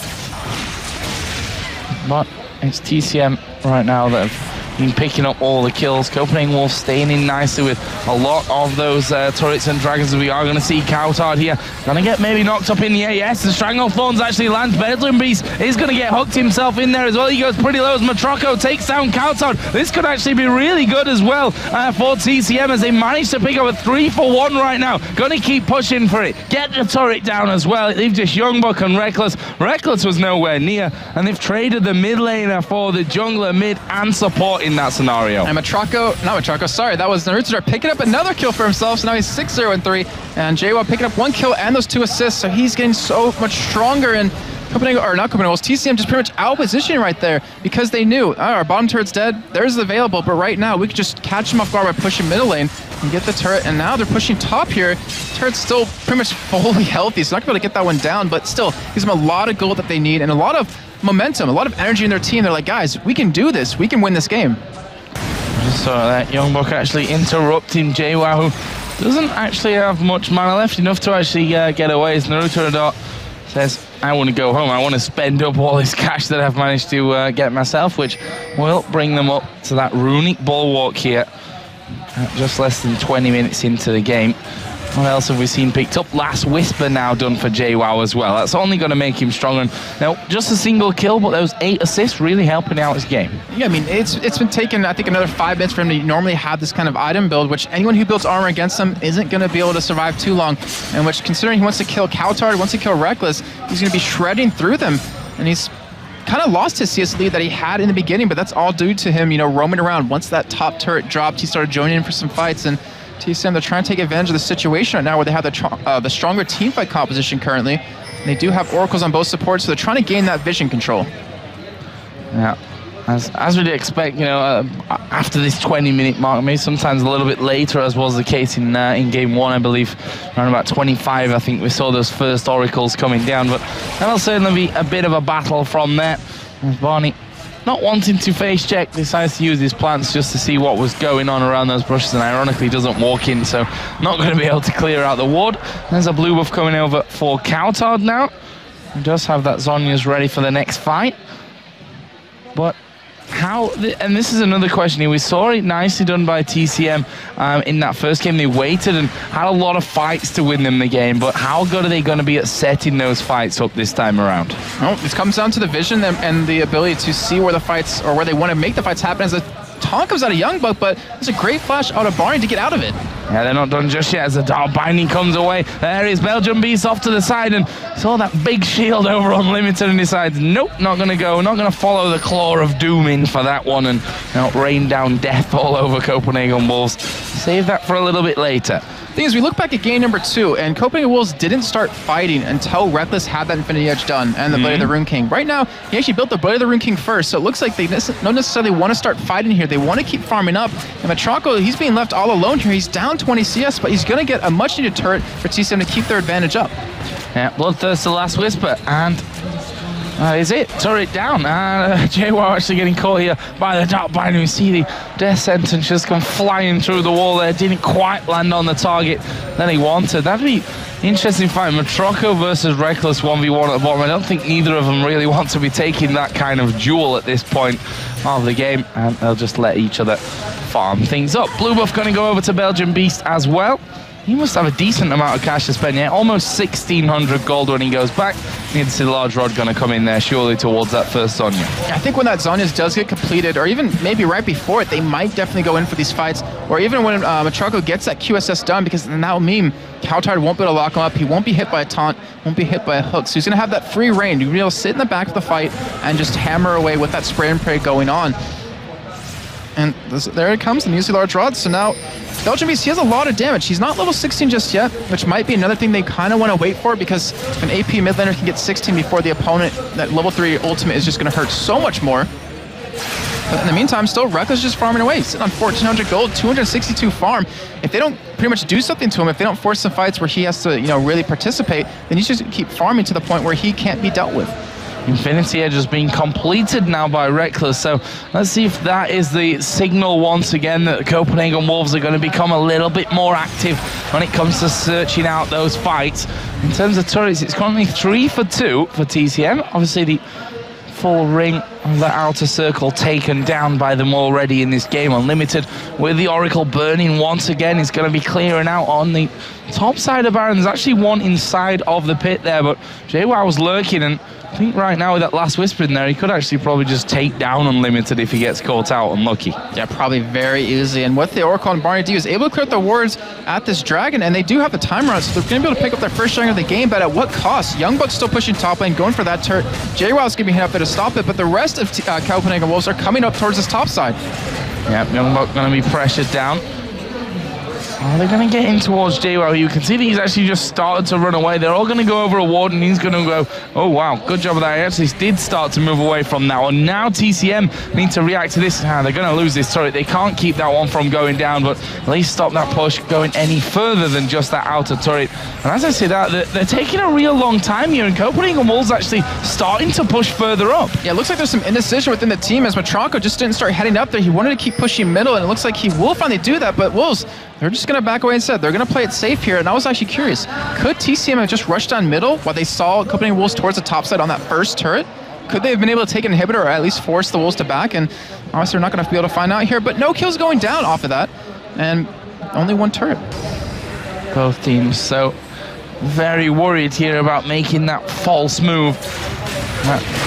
But it's TCM right now that have been picking up all the kills. Copenhagen Wolves staying in nicely with a lot of those turrets and dragons. We are going to see Cowtard here. Going to get maybe knocked up in the AS. The Stranglethorns actually lands. Belgian Beast is going to get hooked himself in there as well. He goes pretty low as Matraco takes down Cowtard. This could actually be really good as well for TCM as they manage to pick up a 3-for-1 right now. Going to keep pushing for it. Get the turret down as well. It leaves just Youngbuck and Reckless. Reckless was nowhere near, and they've traded the mid laner for the jungler mid and support in that scenario. And Matraco, sorry, that was Naruto picking up another kill for himself, so now he's 6-0-3, and JWoww picking up 1 kill and those 2 assists, so he's getting so much stronger, and TCM just pretty much out positioning right there because they knew, our bottom turret's dead, theirs is available, but right now we could just catch him off guard by pushing middle lane and get the turret, and now they're pushing top here. Turret's still pretty much fully healthy, so not gonna be able to get that one down, but still gives them a lot of gold that they need and a lot of momentum, a lot of energy in their team. They're like, guys, we can do this, we can win this game. Just saw that Youngbuck actually interrupting JWoww, who doesn't actually have much mana left, enough to actually get away. As Naruto says, I want to go home, I want to spend up all this cash that I've managed to get myself, which will bring them up to that runic bulwark here at just less than 20 minutes into the game. What else have we seen picked up? Last Whisper now done for JWoww as well. That's only going to make him stronger. Now, just a single kill, but those 8 assists really helping out his game. Yeah, I mean, it's been taking, I think, another 5 minutes for him to normally have this kind of item build, which anyone who builds armor against him isn't going to be able to survive too long. And which, considering he wants to kill Cowtard, wants to kill Reckless, he's going to be shredding through them. And he's kind of lost his CS lead that he had in the beginning, but that's all due to him, roaming around. Once that top turret dropped, he started joining in for some fights, and TCM, they're trying to take advantage of the situation right now where they have the stronger teamfight composition currently. And they do have oracles on both supports, so they're trying to gain that vision control. Yeah, As we'd expect, you know, after this 20-minute mark, maybe sometimes a little bit later, as was the case in game 1, I believe, around about 25, I think we saw those first oracles coming down, but that'll certainly be a bit of a battle from there. And Barney, not wanting to face check, decides to use his plants just to see what was going on around those brushes, and ironically doesn't walk in, so not going to be able to clear out the ward. There's a blue buff coming over for Coutard now. He does have that Zhonya's ready for the next fight, but and this is another question here. We saw it nicely done by TCM in that first game. They waited and had a lot of fights to win them the game, but how good are they going to be at setting those fights up this time around? Well, this comes down to the vision and the ability to see where the fights, or where they want to make the fights happen. As a taunt comes out of Youngbuck, but it's a great flash out of Barney to get out of it. Yeah, they're not done just yet as the Dark Binding comes away. There is Belgian Beast off to the side, and saw that big shield over Unlimited and decides, nope, not going to go, not going to follow the Claw of Doom in for that one and rain down death all over Copenhagen Wolves. Save that for a little bit later. Thing is, we look back at game number 2, and Copenhagen Wolves didn't start fighting until Reckless had that Infinity Edge done and the Blade of the Rune King. Right now, he actually built the Blade of the Rune King first, so it looks like they don't necessarily want to start fighting here. They want to keep farming up, and Matrako, he's being left all alone here. He's down 20 CS, but he's going to get a much-needed turret for TCM to keep their advantage up. Yeah, Bloodthirst, the last whisper, and is it? Turret down. JWoww actually getting caught here by the Dark Binding. We see the death sentence just come flying through the wall there. Didn't quite land on the target that he wanted. That'd be interesting fight. Matrako versus Reckless 1v1 at the bottom. I don't think either of them really want to be taking that kind of duel at this point of the game, and they'll just let each other farm things up. Blue buff going to go over to Belgian Beast as well. He must have a decent amount of cash to spend, yeah. Almost 1,600 gold when he goes back. Need to see the large rod going to come in there surely towards that first Zhonya. I think when that Zhonya's does get completed, or even maybe right before it, they might definitely go in for these fights. Or even when Matrako gets that QSS done, because now Coutard won't be able to lock him up. He won't be hit by a taunt, won't be hit by a hook. So he's going to have that free reign. You'll be able to sit in the back of the fight and just hammer away with that spray and pray going on. And there it comes, the Musi large rod. So now Belgian Beast, he has a lot of damage. He's not level 16 just yet, which might be another thing they kind of want to wait for, because an AP mid laner can get 16 before the opponent, that level 3 ultimate is just going to hurt so much more. But in the meantime, still Reckless just farming away, sitting on 1,400 gold, 262 farm. If they don't pretty much do something to him, if they don't force some fights where he has to, really participate, then he's just keep farming to the point where he can't be dealt with. Infinity Edge has been completed now by Reckless, so let's see if that is the signal once again that the Copenhagen Wolves are going to become a little bit more active when it comes to searching out those fights. In terms of turrets, it's currently 3 for 2 for TCM. Obviously the full ring of the outer circle taken down by them already in this game. Unlimited with the Oracle burning once again. He's going to be clearing out on the top side of Baron. There's actually one inside of the pit there, but JWoww was lurking, and I think right now with that last whisper in there, he could actually probably just take down Unlimited if he gets caught out unlucky. Yeah, probably very easy. And what the Oracle and Barney do is able to clear the wards at this dragon, and they do have the timer on, so they're going to be able to pick up their first dragon of the game, but at what cost? Youngbuck's still pushing top lane, going for that turret. JWoww's going to be hit up there to stop it, but the rest of Copenhagen Wolves are coming up towards this top side. Yeah, Youngbuck going to be pressured down. Oh, they're going to get in towards JWoww. You can see that he's actually just started to run away. They're all going to go over a ward, and he's going to go, oh, wow, good job of that. He actually did start to move away from that one. Now TCM need to react to this. They're going to lose this turret. They can't keep that one from going down, but at least stop that push going any further than just that outer turret. And as I say that, they're taking a real long time here, and Copenhagen Wolves actually starting to push further up. Yeah, it looks like there's some indecision within the team as Matrako just didn't start heading up there. He wanted to keep pushing middle, and it looks like he will finally do that, but Wolves, they're just going to back away instead. They're going to play it safe here, and I was actually curious. Could TCM have just rushed down middle while they saw Copenhagen Wolves towards the top side on that first turret? Could they have been able to take an inhibitor or at least force the Wolves to back? And obviously they're not going to be able to find out here, but no kills going down off of that, and only one turret. Both teams so very worried here about making that false move.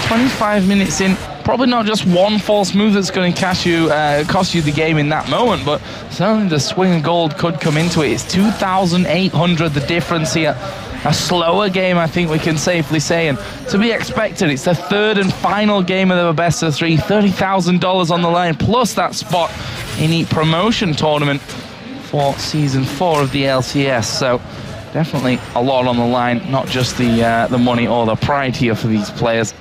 25 minutes in, probably not just one false move that's going to cost you the game in that moment, but certainly the swing of gold could come into it. It's 2,800 the difference here. A slower game, I think we can safely say, and to be expected. It's the third and final game of the best of 3, $30,000 on the line, plus that spot in the promotion tournament for Season 4 of the LCS. So definitely a lot on the line, not just the money or the pride here for these players.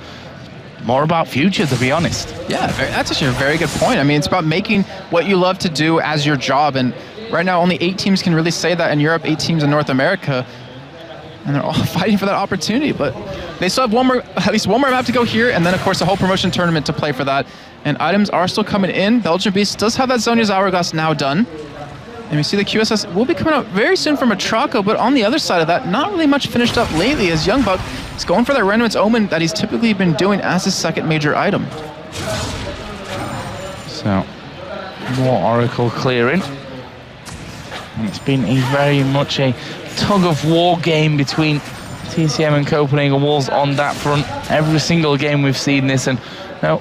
more about future, to be honest. Yeah, that's actually a very good point. I mean, it's about making what you love to do as your job, and right now only 8 teams can really say that in Europe, 8 teams in North America, and they're all fighting for that opportunity. But they still have at least one more map to go here, and then of course a whole promotion tournament to play for that. And items are still coming in. Belgian Beast does have that Zhonya's Hourglass now done. And we see the QSS will be coming out very soon from Matraco, but on the other side of that, not really much finished up lately, as Youngbuck is going for that Renwit's Omen that he's typically been doing as his second major item. So, more Oracle clearing. And it's been very much a tug-of-war game between TCM and Copenhagen Wolves on that front. Every single game we've seen this, and now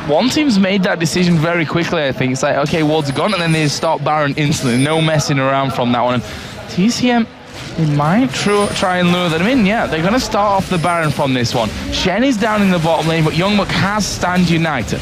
one team's made that decision very quickly, I think. It's like, okay, Wolves are gone, and then they start Baron instantly. No messing around from that one. And TCM, they might try and lure them in. Yeah, they're going to start off the Baron from this one. Shen is down in the bottom lane, but Youngbuck has stand united.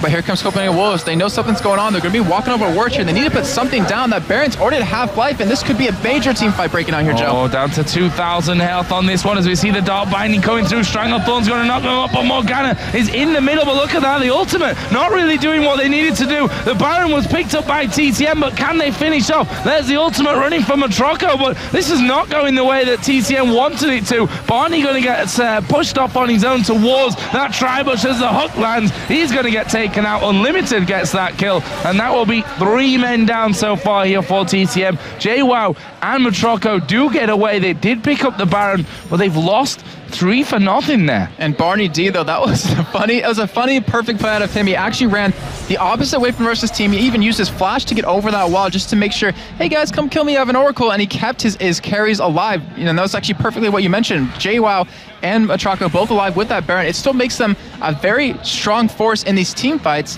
But here comes Copenhagen Wolves. They know something's going on. They're going to be walking over Warch here. They need to put something down. That Baron's already at half-life, and this could be a major team fight breaking out here, Joe. Oh, down to 2,000 health on this one as we see the Dark Binding coming through. Stranglethorn's going to knock them up, but Morgana is in the middle. But look at that, the ultimate not really doing what they needed to do. The Baron was picked up by TCM, but can they finish off? There's the ultimate running for Matraco, but this is not going the way that TCM wanted it to. Barney going to get pushed off on his own towards that Tribush as the hook lands. He's going to get taken out. Unlimited gets that kill, and that will be 3 men down so far here for TCM. JWoww and Matraco do get away. They did pick up the Baron, but they've lost 3 for nothing there. And Barney D, though, that was funny. It was a funny, perfect play out of him. He actually ran the opposite way from versus team. He even used his flash to get over that wall just to make sure, hey guys, come kill me, I have an Oracle, and he kept his carries alive. You know, that was actually perfectly what you mentioned. JWoww and Matraco both alive with that Baron. It still makes them a very strong force in these team fights.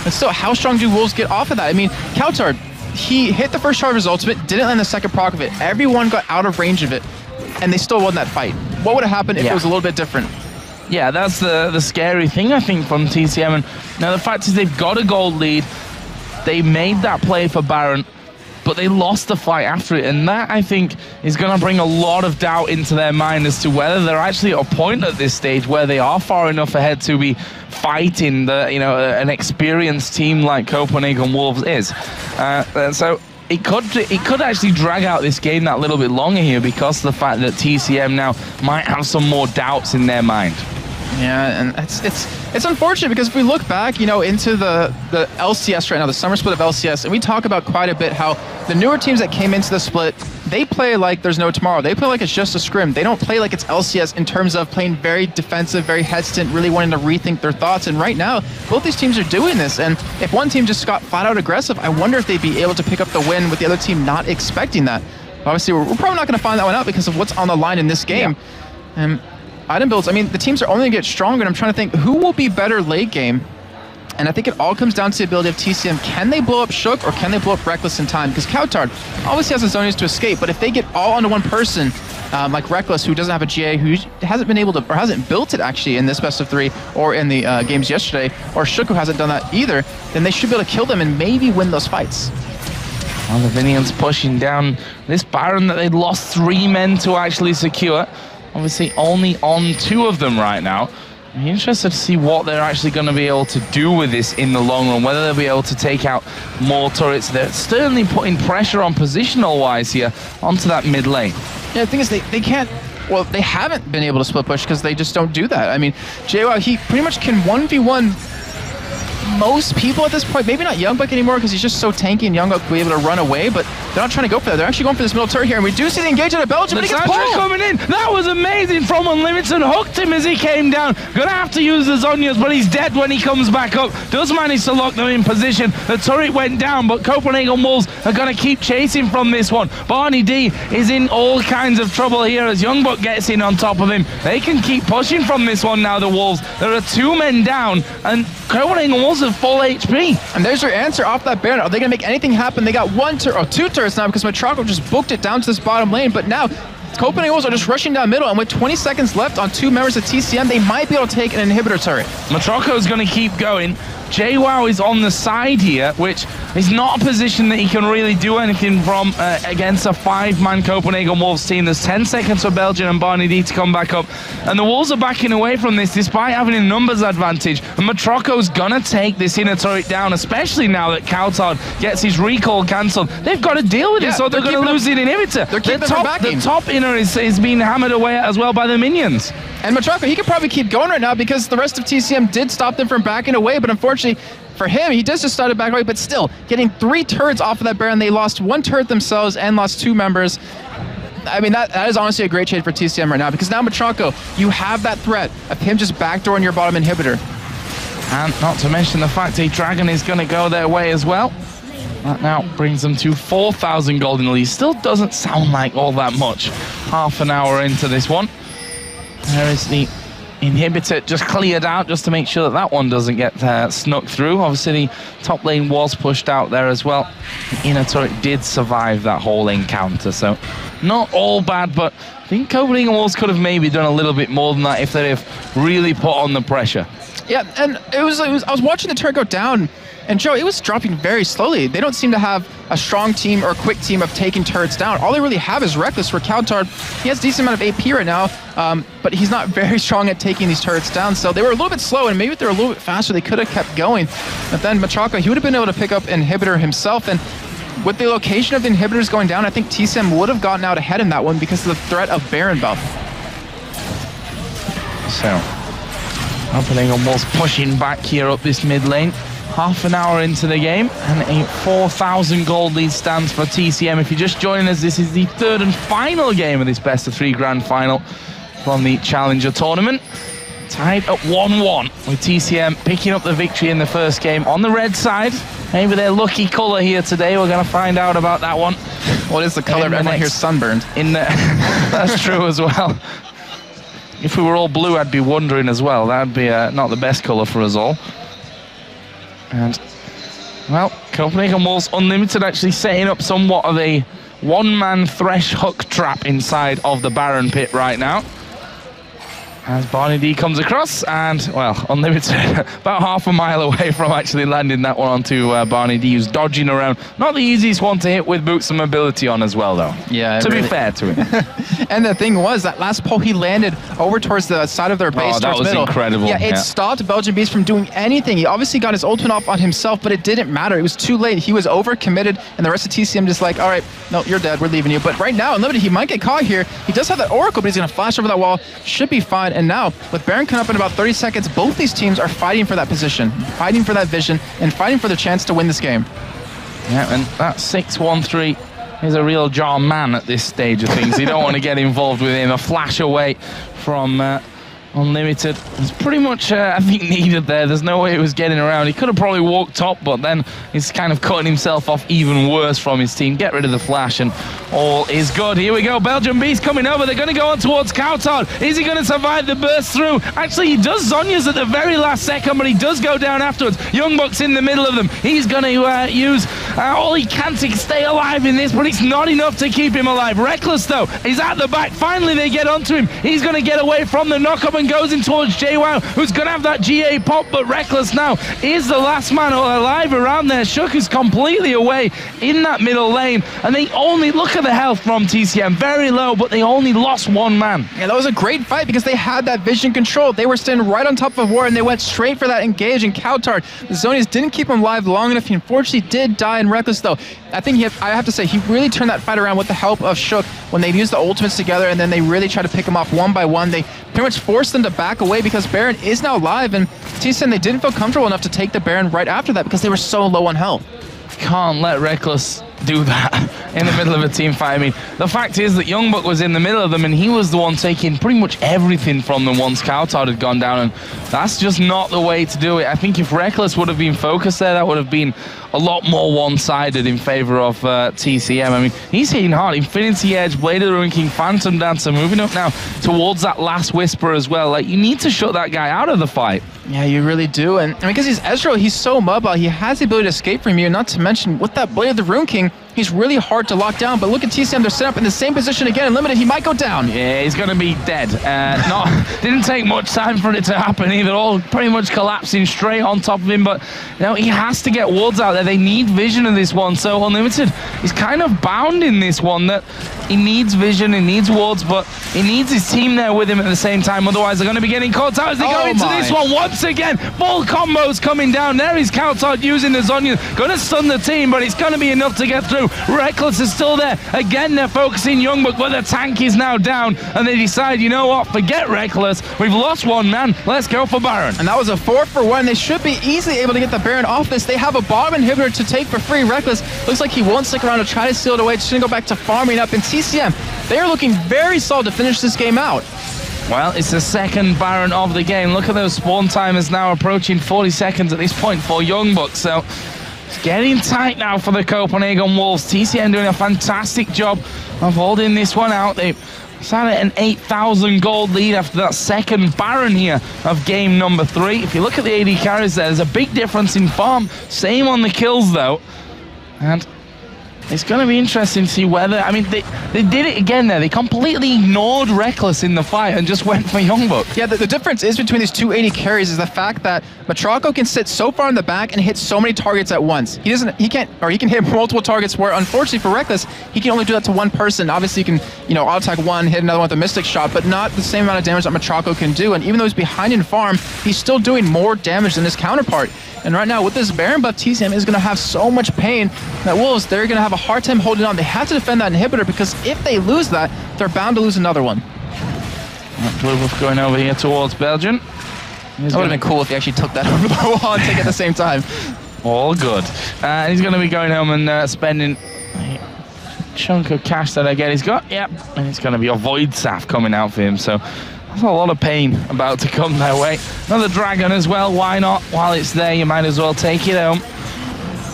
And still, how strong do Wolves get off of that? I mean, Kautard, he hit the first charge of his ultimate, didn't land the second proc of it. Everyone got out of range of it, and they still won that fight. What would have happened if it was a little bit different? Yeah, that's the scary thing, I think, from TCM. And now the fact is they've got a gold lead. They made that play for Baron, but they lost the fight after it, and that, I think, is going to bring a lot of doubt into their mind as to whether they're actually at a point at this stage where they are far enough ahead to be fighting an experienced team like Copenhagen Wolves is. So it could actually drag out this game that little bit longer here because of the fact that TCM now might have some more doubts in their mind. Yeah, and it's unfortunate because if we look back, into the LCS right now, the summer split of LCS, and we talk about quite a bit how the newer teams that came into the split, they play like there's no tomorrow. They play like it's just a scrim. They don't play like it's LCS in terms of playing very defensive, very hesitant, really wanting to rethink their thoughts. And right now, both these teams are doing this. And if one team just got flat out aggressive, I wonder if they'd be able to pick up the win with the other team not expecting that. Obviously, we're probably not going to find that one out because of what's on the line in this game. Yeah. Item builds, I mean, the teams are only going to get stronger, and I'm trying to think who will be better late game. And I think it all comes down to the ability of TCM. Can they blow up Shook or can they blow up Reckless in time? Because Kautard obviously has his Zhonya's to escape, but if they get all onto one person, like Reckless, who doesn't have a GA, who hasn't been able to, or hasn't built it actually in this best of 3 or in the games yesterday, or Shook, who hasn't done that either, then they should be able to kill them and maybe win those fights. Well, the Vinians pushing down this Baron that they'd lost 3 men to actually secure. Obviously only on 2 of them right now. I'm interested to see what they're actually going to be able to do with this in the long run, whether they'll be able to take out more turrets. They're certainly putting pressure on positional-wise here onto that mid lane. Yeah, the thing is they can't, well, they haven't been able to split push because they just don't do that. I mean, JWoww, he pretty much can 1v1 most people at this point. Maybe not Youngbuck anymore because he's just so tanky and Youngbuck will be able to run away, but they're not trying to go for that. They're actually going for this middle turret here, and we do see the engagement of Belgium, but he gets pulled! Coming in! That was amazing from Unlimited, hooked him as he came down. Gonna have to use the Zhonya's, but he's dead when he comes back up. Does manage to lock them in position. The turret went down, but Copenhagen Wolves are gonna keep chasing from this one. Barney D is in all kinds of trouble here as Youngbuck gets in on top of him. They can keep pushing from this one now, the Wolves. There are 2 men down, and Copenhagen Wolves have full HP. And there's your answer off that Baron. Are they going to make anything happen? They got 2 turrets now because Matraco just booked it down to this bottom lane, but now Copenhagen Wolves are just rushing down middle, and with 20 seconds left on 2 members of TCM, they might be able to take an inhibitor turret. Matraco's going to keep going. JWoww is on the side here, which It's not a position that he can really do anything from against a 5-man Copenhagen Wolves team. There's 10 seconds for Belgium and Barney D to come back up. And the Wolves are backing away from this despite having a numbers advantage. And Matroko's gonna take this inner turret down, especially now that Coutard gets his recall cancelled. They've got to deal with it, so they're going to lose the inhibitor. The top inner is being hammered away at as well by the minions. And Matroko, he could probably keep going right now because the rest of TCM did stop them from backing away, but unfortunately for him, he does just start to back away, but still, getting 3 turrets off of that Baron. They lost 1 turret themselves and lost 2 members. I mean, that is honestly a great trade for TCM right now, because now Matroko, you have that threat of him just backdooring your bottom inhibitor. And not to mention the fact a Dragon is going to go their way as well. That now brings them to 4,000 gold in the lead. Still doesn't sound like all that much. Half an hour into this one. There is the inhibitor just cleared out just to make sure that that one doesn't get snuck through. Obviously, the top lane was pushed out there as well. The inner turret did survive that whole encounter, so not all bad, but I think Copenhagen Wolves could have maybe done a little bit more than that if they'd have really put on the pressure. Yeah, and I was watching the turret go down, and Joe, it was dropping very slowly. They don't seem to have a strong team or a quick team of taking turrets down. All they really have is Reckless, where Coutard, he has a decent amount of AP right now, but he's not very strong at taking these turrets down. So they were a little bit slow, and maybe if they were a little bit faster, they could have kept going. But then Matraka, he would have been able to pick up Inhibitor himself, and with the location of the Inhibitors going down, I think TCM would have gotten out ahead in that one because of the threat of Baron buff. So, Copenhagen Wolves pushing back here up this mid lane. Half an hour into the game, and a 4,000 gold lead stands for TCM. If you're just joining us, this is the 3rd and final game of this best-of-3 grand final from the Challenger tournament. Tied at 1-1, with TCM picking up the victory in the first game on the red side. Maybe their lucky colour here today. We're going to find out about that one. What is the colour? Everyone here's sunburned. That's true as well. If we were all blue, I'd be wondering as well. That'd be not the best colour for us all. And, well, Copenhagen Wolves Unlimited actually setting up somewhat of a 1-man Thresh hook trap inside of the Baron pit right now. As Barney D comes across, and, well, Unlimited about half a mile away from actually landing that one onto Barney D, who's dodging around. Not the easiest one to hit with boots and mobility on as well, though. Yeah, to be fair to him. And the thing was, that last pull he landed over towards the side of their base. Oh, that was middle. Incredible. Yeah, it stopped Belgian Beast from doing anything. He obviously got his ultimate off on himself, but it didn't matter. It was too late. He was overcommitted, and the rest of TCM just like, all right, no, you're dead. We're leaving you. But right now, Unlimited, he might get caught here. He does have that Oracle, but he's going to flash over that wall. Should be fine. And now, with Baron coming up in about 30 seconds, both these teams are fighting for that position, fighting for that vision, and fighting for the chance to win this game. Yeah, and that 6-1-3 is a real John man at this stage of things. You don't want to get involved with him. A flash away from Unlimited. It's pretty much, I think, needed there. There's no way he was getting around. He could have probably walked top, but then he's kind of cutting himself off even worse from his team. Get rid of the flash, and all is good. Here we go. Belgian Beast coming over. They're going to go on towards Coutard. Is he going to survive the burst through? Actually, he does Zonya's at the very last second, but he does go down afterwards. Young Buck's in the middle of them. He's going to use all he can to stay alive in this, but it's not enough to keep him alive. Reckless, though, is at the back. Finally, they get onto him. He's going to get away from the knock-up and goes in towards JWoww, who's going to have that GA pop, but Reckless now is the last man alive around there. Shook is completely away in that middle lane, and they only, look at the health from TCM, very low, but they only lost 1 man. Yeah, that was a great fight because they had that vision control. They were standing right on top of War, and they went straight for that engage, and Coutard, the Zonias didn't keep him alive long enough. He unfortunately did die in Reckless, though. I think I have to say, he really turned that fight around with the help of Shook when they used the ultimates together, and then they really tried to pick him off one by one. They pretty much forced them to back away because Baron is now live, and TCM, they didn't feel comfortable enough to take the Baron right after that because they were so low on health. Can't let Reckless do that in the middle of a team fight. I mean, the fact is that Youngbuck was in the middle of them, and he was the one taking pretty much everything from them once Coutard had gone down, and that's just not the way to do it. I think if Reckless would have been focused there, that would have been a lot more one-sided in favor of TCM. I mean, he's hitting hard. Infinity Edge, Blade of the Ruin King, Phantom Dancer, moving up now towards that last Whisper as well. Like, you need to shut that guy out of the fight. Yeah, you really do. And because he's Ezreal, he's so mobile. He has the ability to escape from you. Not to mention, with that Blade of the Ruin King, He's really hard to lock down, but look at TCM, they're set up in the same position again, and Limited, he might go down. Yeah, he's going to be dead. Didn't take much time for it to happen either, all pretty much collapsing straight on top of him, but he has to get wards out there. They need vision in this one, so Unlimited is kind of bound in this one that he needs vision, he needs wards, but he needs his team there with him at the same time, otherwise they're going to be getting caught out as they go into this one once again. Full combos coming down. There is Kautark using the Zhonya's, going to stun the team, but it's going to be enough to get through. Reckless is still there. Again, they're focusing Youngbuck, but the tank is now down, and they decide, you know what, forget Reckless. We've lost one man. Let's go for Baron. And that was a 4-for-1. They should be easily able to get the Baron off this. They have a bottom inhibitor to take for free. Reckless looks like he won't stick around to try to steal it away. Just going to go back to farming up. And TCM, they are looking very solid to finish this game out. Well, it's the second Baron of the game. Look at those spawn timers now approaching 40 seconds at this point for Youngbuck. So it's getting tight now for the Copenhagen Wolves. TCM doing a fantastic job of holding this one out. They sat at an 8,000 gold lead after that second Baron here of game number 3. If you look at the AD carries there's a big difference in farm. Same on the kills though. And it's going to be interesting to see whether, I mean, they did it again there. They completely ignored Reckless in the fight and just went for Youngbuck. Yeah, the difference is between these two AD carries is the fact that Matraco can sit so far in the back and hit so many targets at once. He can hit multiple targets where, unfortunately for Reckless, he can only do that to one person. Obviously, you can, auto attack one, hit another one with a Mystic Shot, but not the same amount of damage that Matraco can do. And even though he's behind in farm, he's still doing more damage than his counterpart. And right now, with this Baron buff, TCM is going to have so much pain that Wolves, they're going to have a hard time holding on. They have to defend that inhibitor because if they lose that, they're bound to lose another one. Blue buff going over here towards Belgium. That would have been cool if he actually took that over the wall and take it at the same time. All good. He's going to be going home and spending a chunk of cash that I get. He's got, yep, and it's going to be a Void Saf coming out for him. So there's a lot of pain about to come their way. Another Dragon as well, why not? While it's there, you might as well take it home.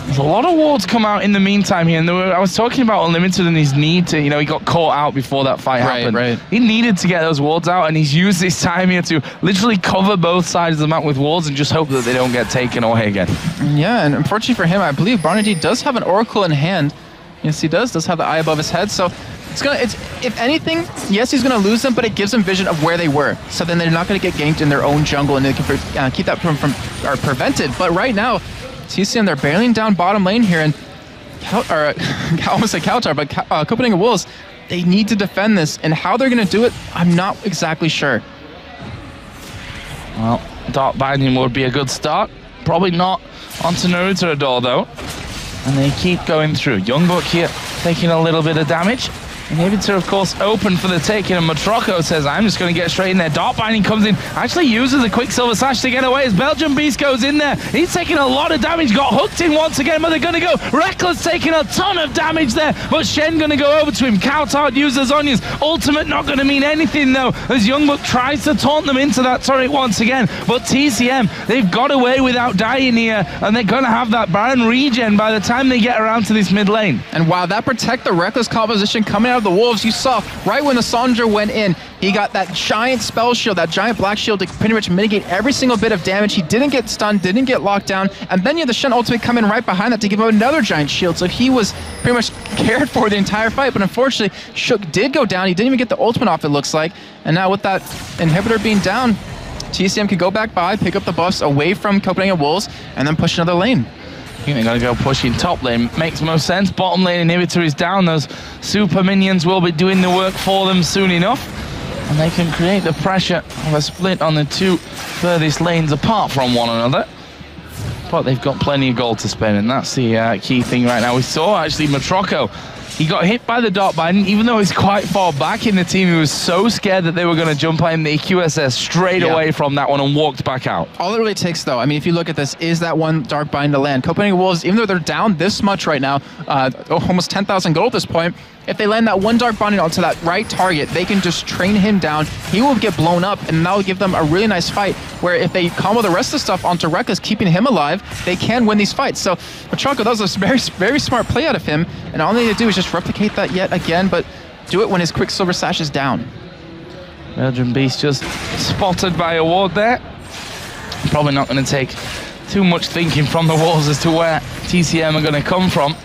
There's a lot of wards come out in the meantime here, and I was talking about Unlimited and his need to, he got caught out before that fight happened. Right. He needed to get those wards out, and he's used this time here to literally cover both sides of the map with wards and just hope that they don't get taken away again. Yeah, and unfortunately for him, I believe Barnady does have an Oracle in hand. Yes, he does have the eye above his head, so if anything, yes, he's gonna lose them, but it gives them vision of where they were. So then they're not gonna get ganked in their own jungle, and they can keep that prevented. But right now, TCM, they're barreling down bottom lane here, and I almost said Kautar, but Copenhagen Wolves, they need to defend this, and how they're gonna do it, I'm not exactly sure. Well, Dark Binding would be a good start. Probably not onto Naruto Adore though. And they keep going through. Youngbuck here taking a little bit of damage. Inhibitor, of course, open for the taking, and Matraco says, I'm just going to get straight in there. Dark Binding comes in, actually uses a Quicksilver Sash to get away as Belgian Beast goes in there. He's taking a lot of damage, got hooked in once again, but they're going to go. Reckless taking a ton of damage there, but Shen going to go over to him. Kautark uses Zhonya's ultimate, not going to mean anything though, as Youngbuck tries to taunt them into that turret once again. But TCM, they've got away without dying here, and they're going to have that Baron regen by the time they get around to this mid lane. And wow, that protect the Reckless composition coming out of the Wolves, you saw right when the Sandra went in, he got that giant spell shield, that giant black shield to pretty much mitigate every single bit of damage. He didn't get stunned, didn't get locked down, and then you had the Shen ultimate come in right behind that to give him another giant shield. So he was pretty much cared for the entire fight, but unfortunately, Shook did go down. He didn't even get the ultimate off, it looks like. And now with that inhibitor being down, TCM can go back by, pick up the buffs away from Copenhagen Wolves, and then push another lane. I think they're going to go pushing top lane. Makes most sense. Bottom lane inhibitor is down. Those super minions will be doing the work for them soon enough. And they can create the pressure of a split on the two furthest lanes apart from one another. But they've got plenty of gold to spend, and that's the key thing right now. We saw actually Matraco. He got hit by the Dark Binding, even though he's quite far back in the team. He was so scared that they were going to jump on the QSS straight away from that one and walked back out. All it really takes, though, I mean, if you look at this, is that one Dark Bind to land. Copenhagen Wolves, even though they're down this much right now, almost 10,000 gold at this point, if they land that one Dark Binding onto that right target, they can just train him down. He will get blown up, and that will give them a really nice fight, where if they combo the rest of the stuff onto Reckless, keeping him alive, they can win these fights. So Matraco, that was a very, very smart play out of him, and all they need to do is just replicate that yet again, but do it when his Quicksilver Sash is down. Belgian Beast just spotted by a ward there. Probably not going to take too much thinking from the Wolves as to where TCM are going to come from.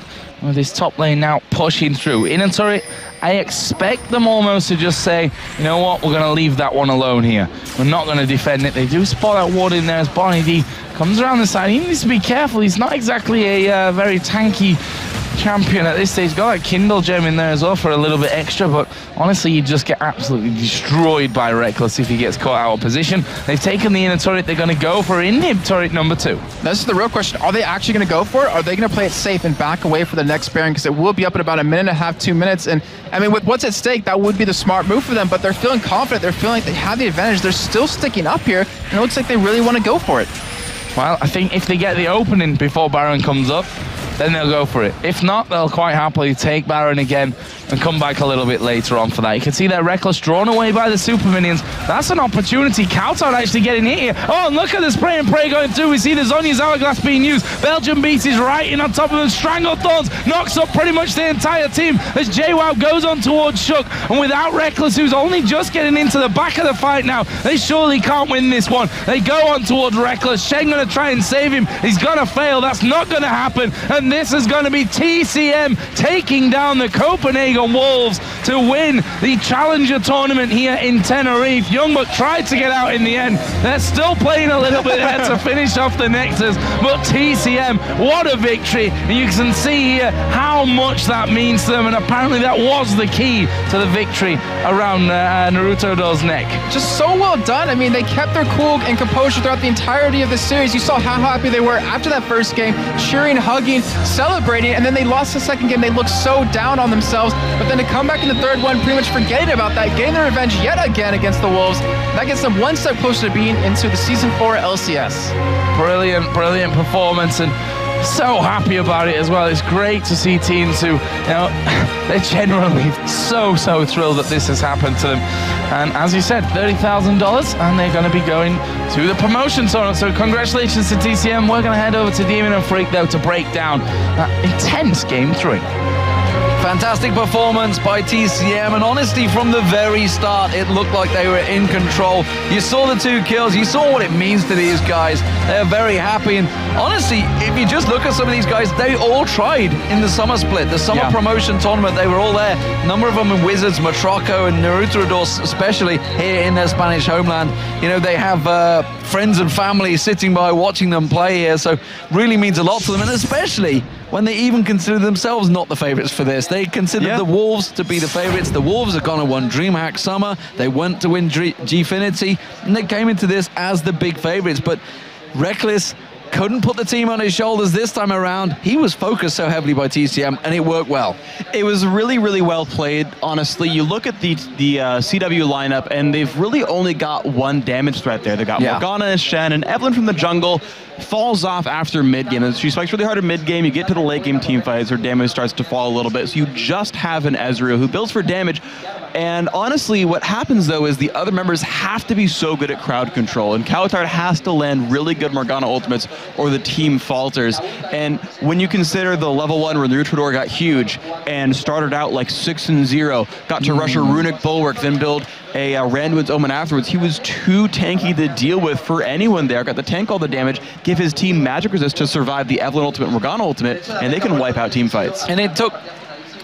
with this top lane now pushing through. In and turret, I expect them almost to just say, you know what, we're going to leave that one alone here. We're not going to defend it. They do spot that ward in there as Bonnie D comes around the side. He needs to be careful. He's not exactly a very tanky champion at this stage. Got that Kindle gem in there as well for a little bit extra, but honestly, you just get absolutely destroyed by Reckless if he gets caught out of position. They've taken the inner turret. They're going to go for inhib turret number 2. This is the real question. Are they actually going to go for it? Are they going to play it safe and back away for the next Baron? Because it will be up in about a minute and a half, 2 minutes. And I mean, with what's at stake, that would be the smart move for them, but they're feeling confident. They're feeling like they have the advantage. They're still sticking up here, and it looks like they really want to go for it. Well, I think if they get the opening before Baron comes up, then they'll go for it. If not, they'll quite happily take Baron again and come back a little bit later on for that. You can see that Reckless drawn away by the super minions. That's an opportunity. Cowtown actually getting hit here. Oh, and look at the spray and pray going through. We see the Zhonya's Hourglass being used. Belgian Beast is right in on top of them. Stranglethorns knocks up pretty much the entire team as JWoww goes on towards Shook. And without Reckless, who's only just getting into the back of the fight now, they surely can't win this one. They go on towards Reckless. Shen going to try and save him. He's going to fail. That's not going to happen. And this is going to be TCM taking down the Copenhagen Wolves to win the Challenger tournament here in Tenerife. Youngbuck tried to get out in the end. They're still playing a little bit there to finish off the Nectars, but TCM, what a victory. And you can see here how much that means to them, and apparently that was the key to the victory around Naruto-Do's neck. Just so well done. I mean, they kept their cool and composure throughout the entirety of the series. You saw how happy they were after that first game, cheering, hugging, celebrating, and then they lost the second game. They looked so down on themselves, but then to come back in the third one, pretty much forgetting about that, getting their revenge yet again against the Wolves, that gets them one step closer to being into the Season 4 LCS. Brilliant, brilliant performance, and so happy about it as well. It's great to see teams who, you know, they're generally so thrilled that this has happened to them. And as you said, $30,000, and they're going to be going to the promotion tournament. So congratulations to TCM. We're going to head over to Demon and Freak, though, to break down that intense Game 3. Fantastic performance by TCM, and honestly, from the very start, it looked like they were in control. You saw the 2 kills, you saw what it means to these guys. They're very happy, and honestly, if you just look at some of these guys, they all tried in the summer split, the summer promotion tournament. They were all there. A number of them in Wizards, Matroco and Naruto-Do especially here in their Spanish homeland. You know, they have friends and family sitting by watching them play here, so really means a lot to them, and especially when they even consider themselves not the favorites for this. They considered the Wolves to be the favorites. The Wolves are going to win DreamHack Summer. They went to win Gfinity, and they came into this as the big favorites. But Reckless couldn't put the team on his shoulders this time around. He was focused so heavily by TCM, and it worked well. It was really, really well played, honestly. You look at the CW lineup, and they've really only got one damage threat there. They got Morgana and Shen, and Evelyn from the jungle falls off after mid-game. And she spikes really hard at mid-game. You get to the late-game team fights, her damage starts to fall a little bit. So you just have an Ezreal who builds for damage. And honestly, what happens, though, is the other members have to be so good at crowd control. And Cowtard has to land really good Morgana ultimates, or the team falters. And when you consider the level 1 where Naruto-Do got huge and started out like 6-0, got to rush a Runic Bulwark, then build a Randuin's Omen afterwards, he was too tanky to deal with for anyone there. Got to tank all the damage, give his team magic resist to survive the Evelyn ultimate, Morgana ultimate, and they can wipe out team fights. And it took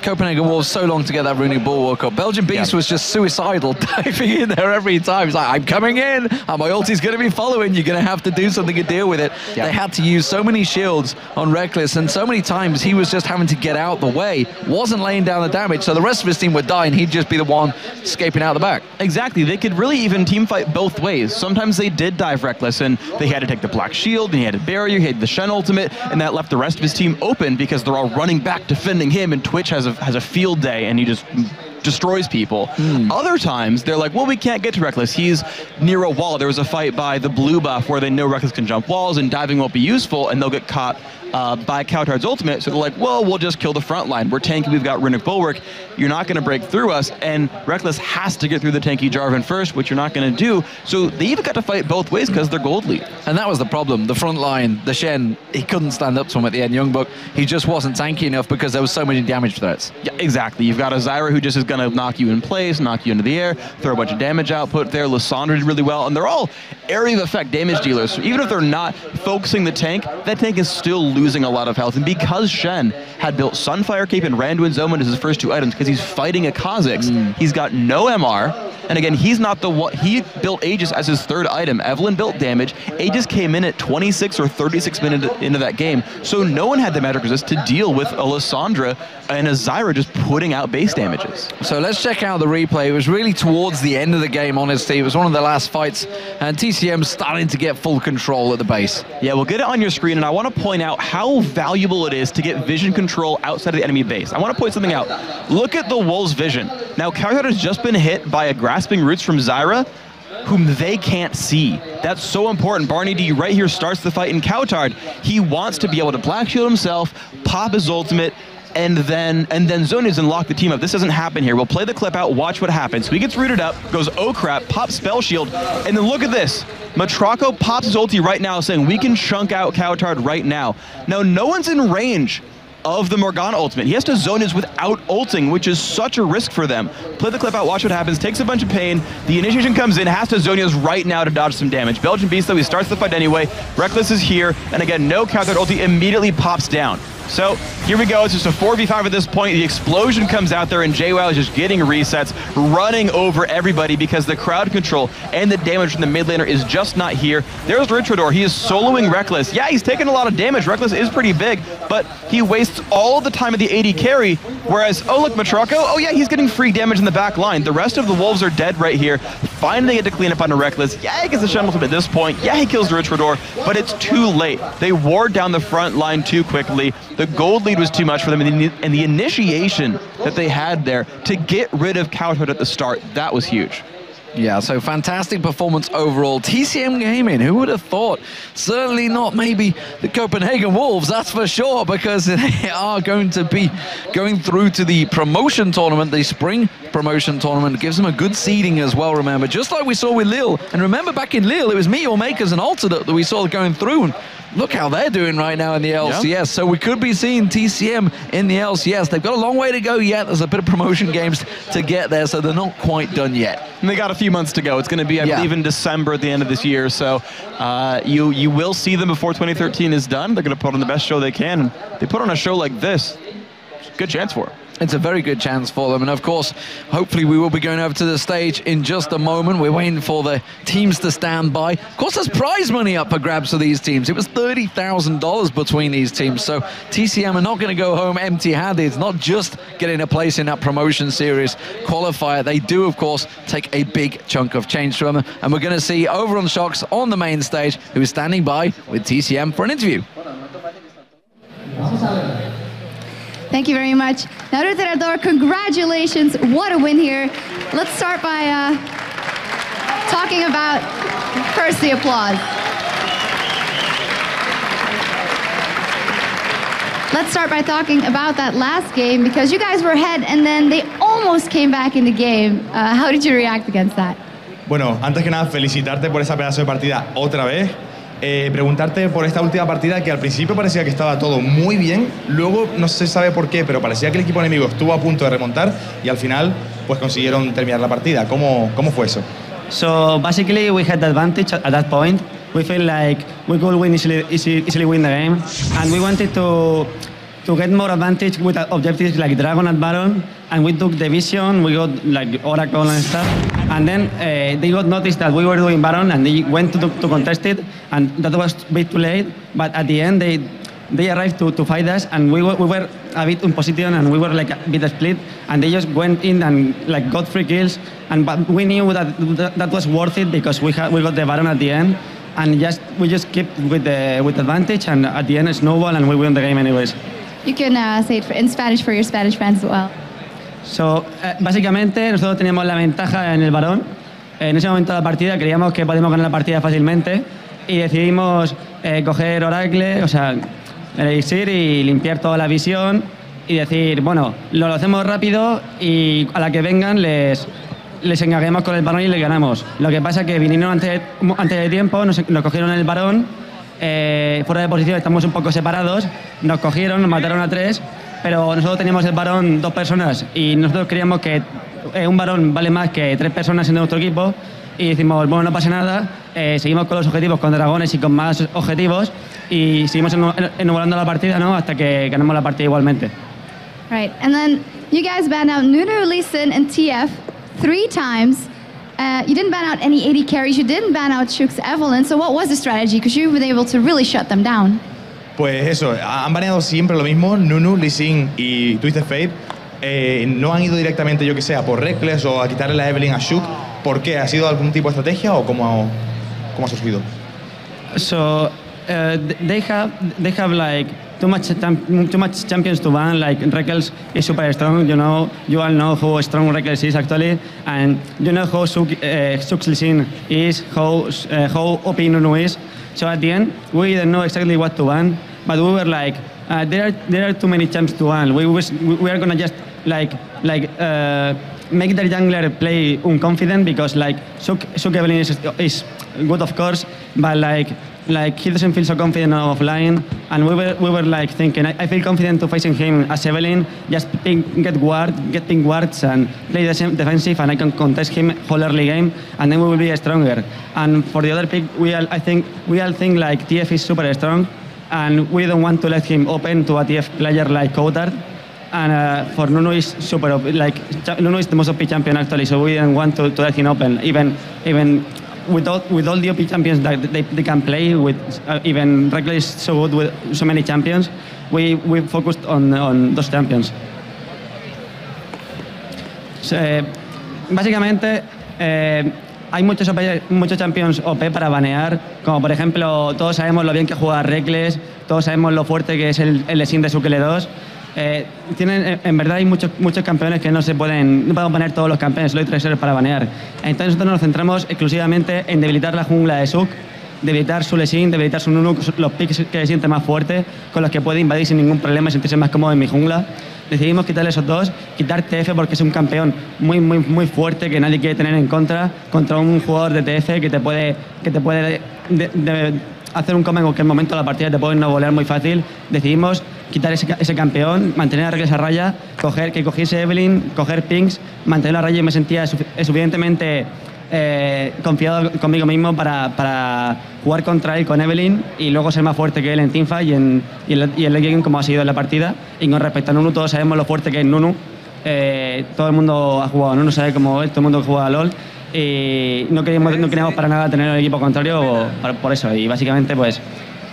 Copenhagen Wolves so long to get that Runic Bulwark up. Belgian Beast was just suicidal, diving in there every time. He's like, I'm coming in, and my ulti's going to be following. You're going to have to do something to deal with it. They had to use so many shields on Reckless, and so many times he was just having to get out the way, wasn't laying down the damage, so the rest of his team would die, and he'd just be the one escaping out the back. Exactly. They could really even team fight both ways. Sometimes they did dive Reckless, and they had to take the Black Shield, and he had a barrier, he had the Shen ultimate, and that left the rest of his team open because they're all running back defending him, and Twitch has a field day, and he just destroys people. Other times, they're like, well, we can't get to Reckless. He's near a wall. There was a fight by the blue buff where they know Reckless can jump walls and diving won't be useful, and they'll get caught by Cowtard's ultimate. So they're like, well, we'll just kill the front line. We're tanky, we've got Runic Bulwark. You're not going to break through us, and Reckless has to get through the tanky Jarvan first, which you're not going to do. So they even got to fight both ways because they're gold lead. And that was the problem. The front line, the Shen, he couldn't stand up to him at the end. Youngbuck, he just wasn't tanky enough because there was so many damage threats. Yeah, exactly. You've got a Zyra who just is going to knock you in place, knock you into the air, throw a bunch of damage output there. Lissandra did really well, and they're all area of effect damage dealers. So even if they're not focusing the tank, that tank is still losing a lot of health. And because Shen had built Sunfire Cape and Randuin's Omen as his first 2 items, because he's fighting a Kha'Zix, he's got no MR. And again, he's not the one. He built Aegis as his 3rd item. Evelynn built damage. Aegis came in at 26 or 36 minutes into that game. So no one had the magic resist to deal with a Lissandra and a Zyra just putting out base damages. So let's check out the replay. It was really towards the end of the game, honestly. It was one of the last fights, and TCM starting to get full control at the base. Yeah, we'll get it on your screen, and I want to point out how valuable it is to get vision control outside of the enemy base. I want to point something out. Look at the Wolves' vision. Now, Cowtard has just been hit by a Grasping Roots from Zyra, whom they can't see. That's so important. Barney D right here starts the fight in Cowtard. He wants to be able to Black Shield himself, pop his ultimate, and then Zhonya's and lock the team up. This doesn't happen here. We'll play the clip out, watch what happens. So he gets rooted up, goes oh crap, pops Spell Shield, and then look at this. Matraco pops his ulti right now, saying we can chunk out Cowtard right now. Now, no one's in range of the Morgana ultimate. He has to Zhonya's without ulting, which is such a risk for them. Play the clip out, watch what happens, takes a bunch of pain, the initiation comes in, has to Zhonya's right now to dodge some damage. Belgian Beast, though, he starts the fight anyway. Reckless is here, and again, no Cowtard ulti immediately pops down. So here we go, it's just a 4v5 at this point. The explosion comes out there and JWoww is just getting resets, running over everybody because the crowd control and the damage from the mid laner is just not here. There's Richardor, he is soloing Reckless. Yeah, he's taking a lot of damage, Reckless is pretty big, but he wastes all of the time of the AD carry, whereas, oh look, Matraco, oh yeah, he's getting free damage in the back line. The rest of the Wolves are dead right here. Finally get to clean up on a Reckless. Yeah, he gets the Shen ultimate at this point. Yeah, he kills the Richardor, but it's too late. They wore down the front line too quickly. The gold lead was too much for them, and the initiation that they had there to get rid of Cowtard at the start, that was huge. Yeah, so fantastic performance overall. TCM Gaming, who would have thought? Certainly not maybe the Copenhagen Wolves, that's for sure, because they are going to be going through to the promotion tournament, the spring promotion tournament. It gives them a good seeding as well, remember. Just like we saw with Lille. And remember back in Lille, it was Meteor Makers and Alternate that we saw going through. And look how they're doing right now in the LCS. Yep. So we could be seeing TCM in the LCS. They've got a long way to go yet. There's a bit of promotion games to get there, so they're not quite done yet. And they got a few months to go. It's going to be, I believe, in December at the end of this year. So you will see them before 2013 is done. They're going to put on the best show they can. They put on a show like this. Good chance for it. It's a very good chance for them. And of course, hopefully we will be going over to the stage in just a moment. We're waiting for the teams to stand by. Of course, there's prize money up for grabs for these teams. It was $30,000 between these teams. So TCM are not going to go home empty-handed. It's not just getting a place in that promotion series qualifier. They do, of course, take a big chunk of change from them. And we're going to see over on Shox on the main stage, who is standing by with TCM for an interview. Thank you very much. Naruto, congratulations. What a win here. Let's start by talking about, first, the applause. Let's start by talking about that last game, because you guys were ahead and then they almost came back in the game. How did you react against that? Bueno, antes que nada, felicitarte por esa pedazo de partida otra vez. Preguntarte por esta última partida, que al principio parecía que estaba todo muy bien, luego no se sabe por qué, pero parecía que el equipo enemigo estuvo a punto de remontar y al final pues consiguieron terminar la partida. ¿Cómo fue eso? So basically we had the advantage at that point. We felt like we could win easily win the game, and we wanted to get more advantage with objectives like Dragon at Baron, and we took the vision, we got like Oracle and stuff, and then they got noticed that we were doing Baron and they went to contest it, and that was a bit too late, but at the end they arrived to fight us, and we were a bit in position and we were like a bit split, and they just went in and like got 3 kills, but we knew that was worth it because we got the Baron at the end, and we just kept with advantage, and at the end a snowball and we won the game anyways. You can say it in Spanish for your Spanish fans as well. So, básicamente, nosotros teníamos la ventaja en el varón. En ese momento de la partida creíamos que podíamos ganar la partida fácilmente y decidimos coger Oracle, o sea, el elixir y limpiar toda la visión y decir, bueno, lo hacemos rápido y a la que vengan les engaguemos con el varón y les ganamos. Lo que pasa es que vinieron antes de tiempo, nos cogieron el varón. Fuera de posición, estamos un poco separados, nos cogieron, nos mataron a 3 pero nosotros teníamos el varón 2 personas y nosotros creíamos que un varón vale más que 3 personas en nuestro equipo y decimos, bueno, no pasa nada, seguimos con los objetivos, con dragones y con más objetivos y seguimos enamorando la partida, ¿no? Hasta que ganamos la partida igualmente. Right, and then you guys banned out Nunu, Lee Sin, and TF 3 times. You didn't ban out any AD carries, you didn't ban out Shook's Evelyn, so what was the strategy? Because you've been able to really shut them down. Pues eso, han baneado siempre lo mismo, Nunu, Lee Sin y Twisted Fate. No han ido directamente, yo que sé, por Reckless o a quitarle la Evelyn a Shook. ¿Por qué? ¿Ha sido algún tipo de estrategia o cómo ha surgido? So they have like too much champions to ban. Like Reckless is super strong. You all know how strong Reckless is actually, and you know how Shook's Lee Sin is, how OP Nunu is. So at the end, we didn't know exactly what to ban, but we were like, there are too many champs to ban. We are gonna just make their jungler play unconfident because like Shook Evelyn is good of course, but like he doesn't feel so confident offline, and we were like thinking, I feel confident to facing him as Evelyn, just get ping wards and play the defensive, and I can contest him whole early game, and then we will be stronger. And for the other pick, we all think like TF is super strong, and we don't want to let him open to a TF player like Coulthard. And for Nunu is super, like Nunu is the most OP champion actually, so we didn't want to let him open, even with all the OP champions that they can play with, even Reckless is so good with so many champions, we focused on those champions. So, básicamente hay muchos champions OP para banear, como por ejemplo todos sabemos lo bien que juega Reckless, todos sabemos lo fuerte que es el Sin de Sukele 2. En verdad hay muchos campeones que no podemos poner todos los campeones, solo hay 3 héroes para banear. Entonces nosotros nos centramos exclusivamente en debilitar la jungla de Suk, debilitar su Lee Sin, debilitar su Nunu, los picks que se siente más fuerte, con los que puede invadir sin ningún problema y sentirse más cómodo en mi jungla. Decidimos quitarle esos 2, quitar TF porque es un campeón muy fuerte que nadie quiere tener en contra un jugador de TF que te puede hacer un come en cualquier momento de la partida, te puede no volear muy fácil. Decidimos quitar ese campeón, mantener a Reckless a raya, que cogiese Evelyn, coger pings, mantener la raya y me sentía suficientemente confiado conmigo mismo para jugar contra él con Evelyn y luego ser más fuerte que él en teamfight y en el late game como ha sido en la partida. Y con respecto a Nunu, todos sabemos lo fuerte que es Nunu. Todo el mundo ha jugado a Nunu, sabe cómo es, todo el mundo juega a LoL. Y no queríamos para nada tener el equipo contrario por eso. Y básicamente pues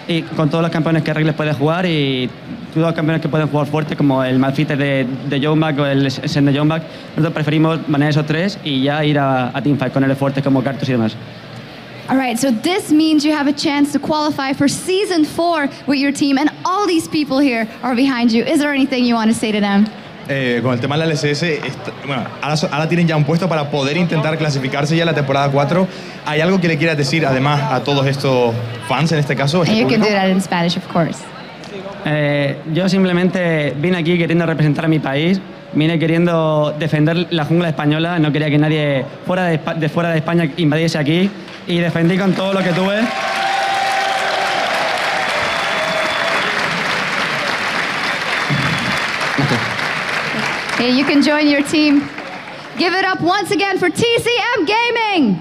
y con todos los campeones que Reckless puede jugar y todos los campeones que pueden jugar fuerte como el Malphite de Joneback o el Sen de Joneback, nosotros preferimos banear esos 3 y ya ir a teamfight con el fuerte como Cartus y demás. All right, so this means you have a chance to qualify for Season 4 with your team, and all these people here are behind you. Is there anything you want to say to them? Con el tema de la LCS, bueno, ahora tienen ya un puesto para poder intentar clasificarse ya en la temporada 4. ¿Hay algo que le quieras decir, además, a todos estos fans, en este caso? And you can do that in Spanish, of course. Yo simplemente vine aquí queriendo representar a mi país, vine queriendo defender la jungla española, no quería que nadie fuera de España invadiese aquí y defendí con todo lo que tuve. Hey, you can join your team. Give it up once again for TCM Gaming.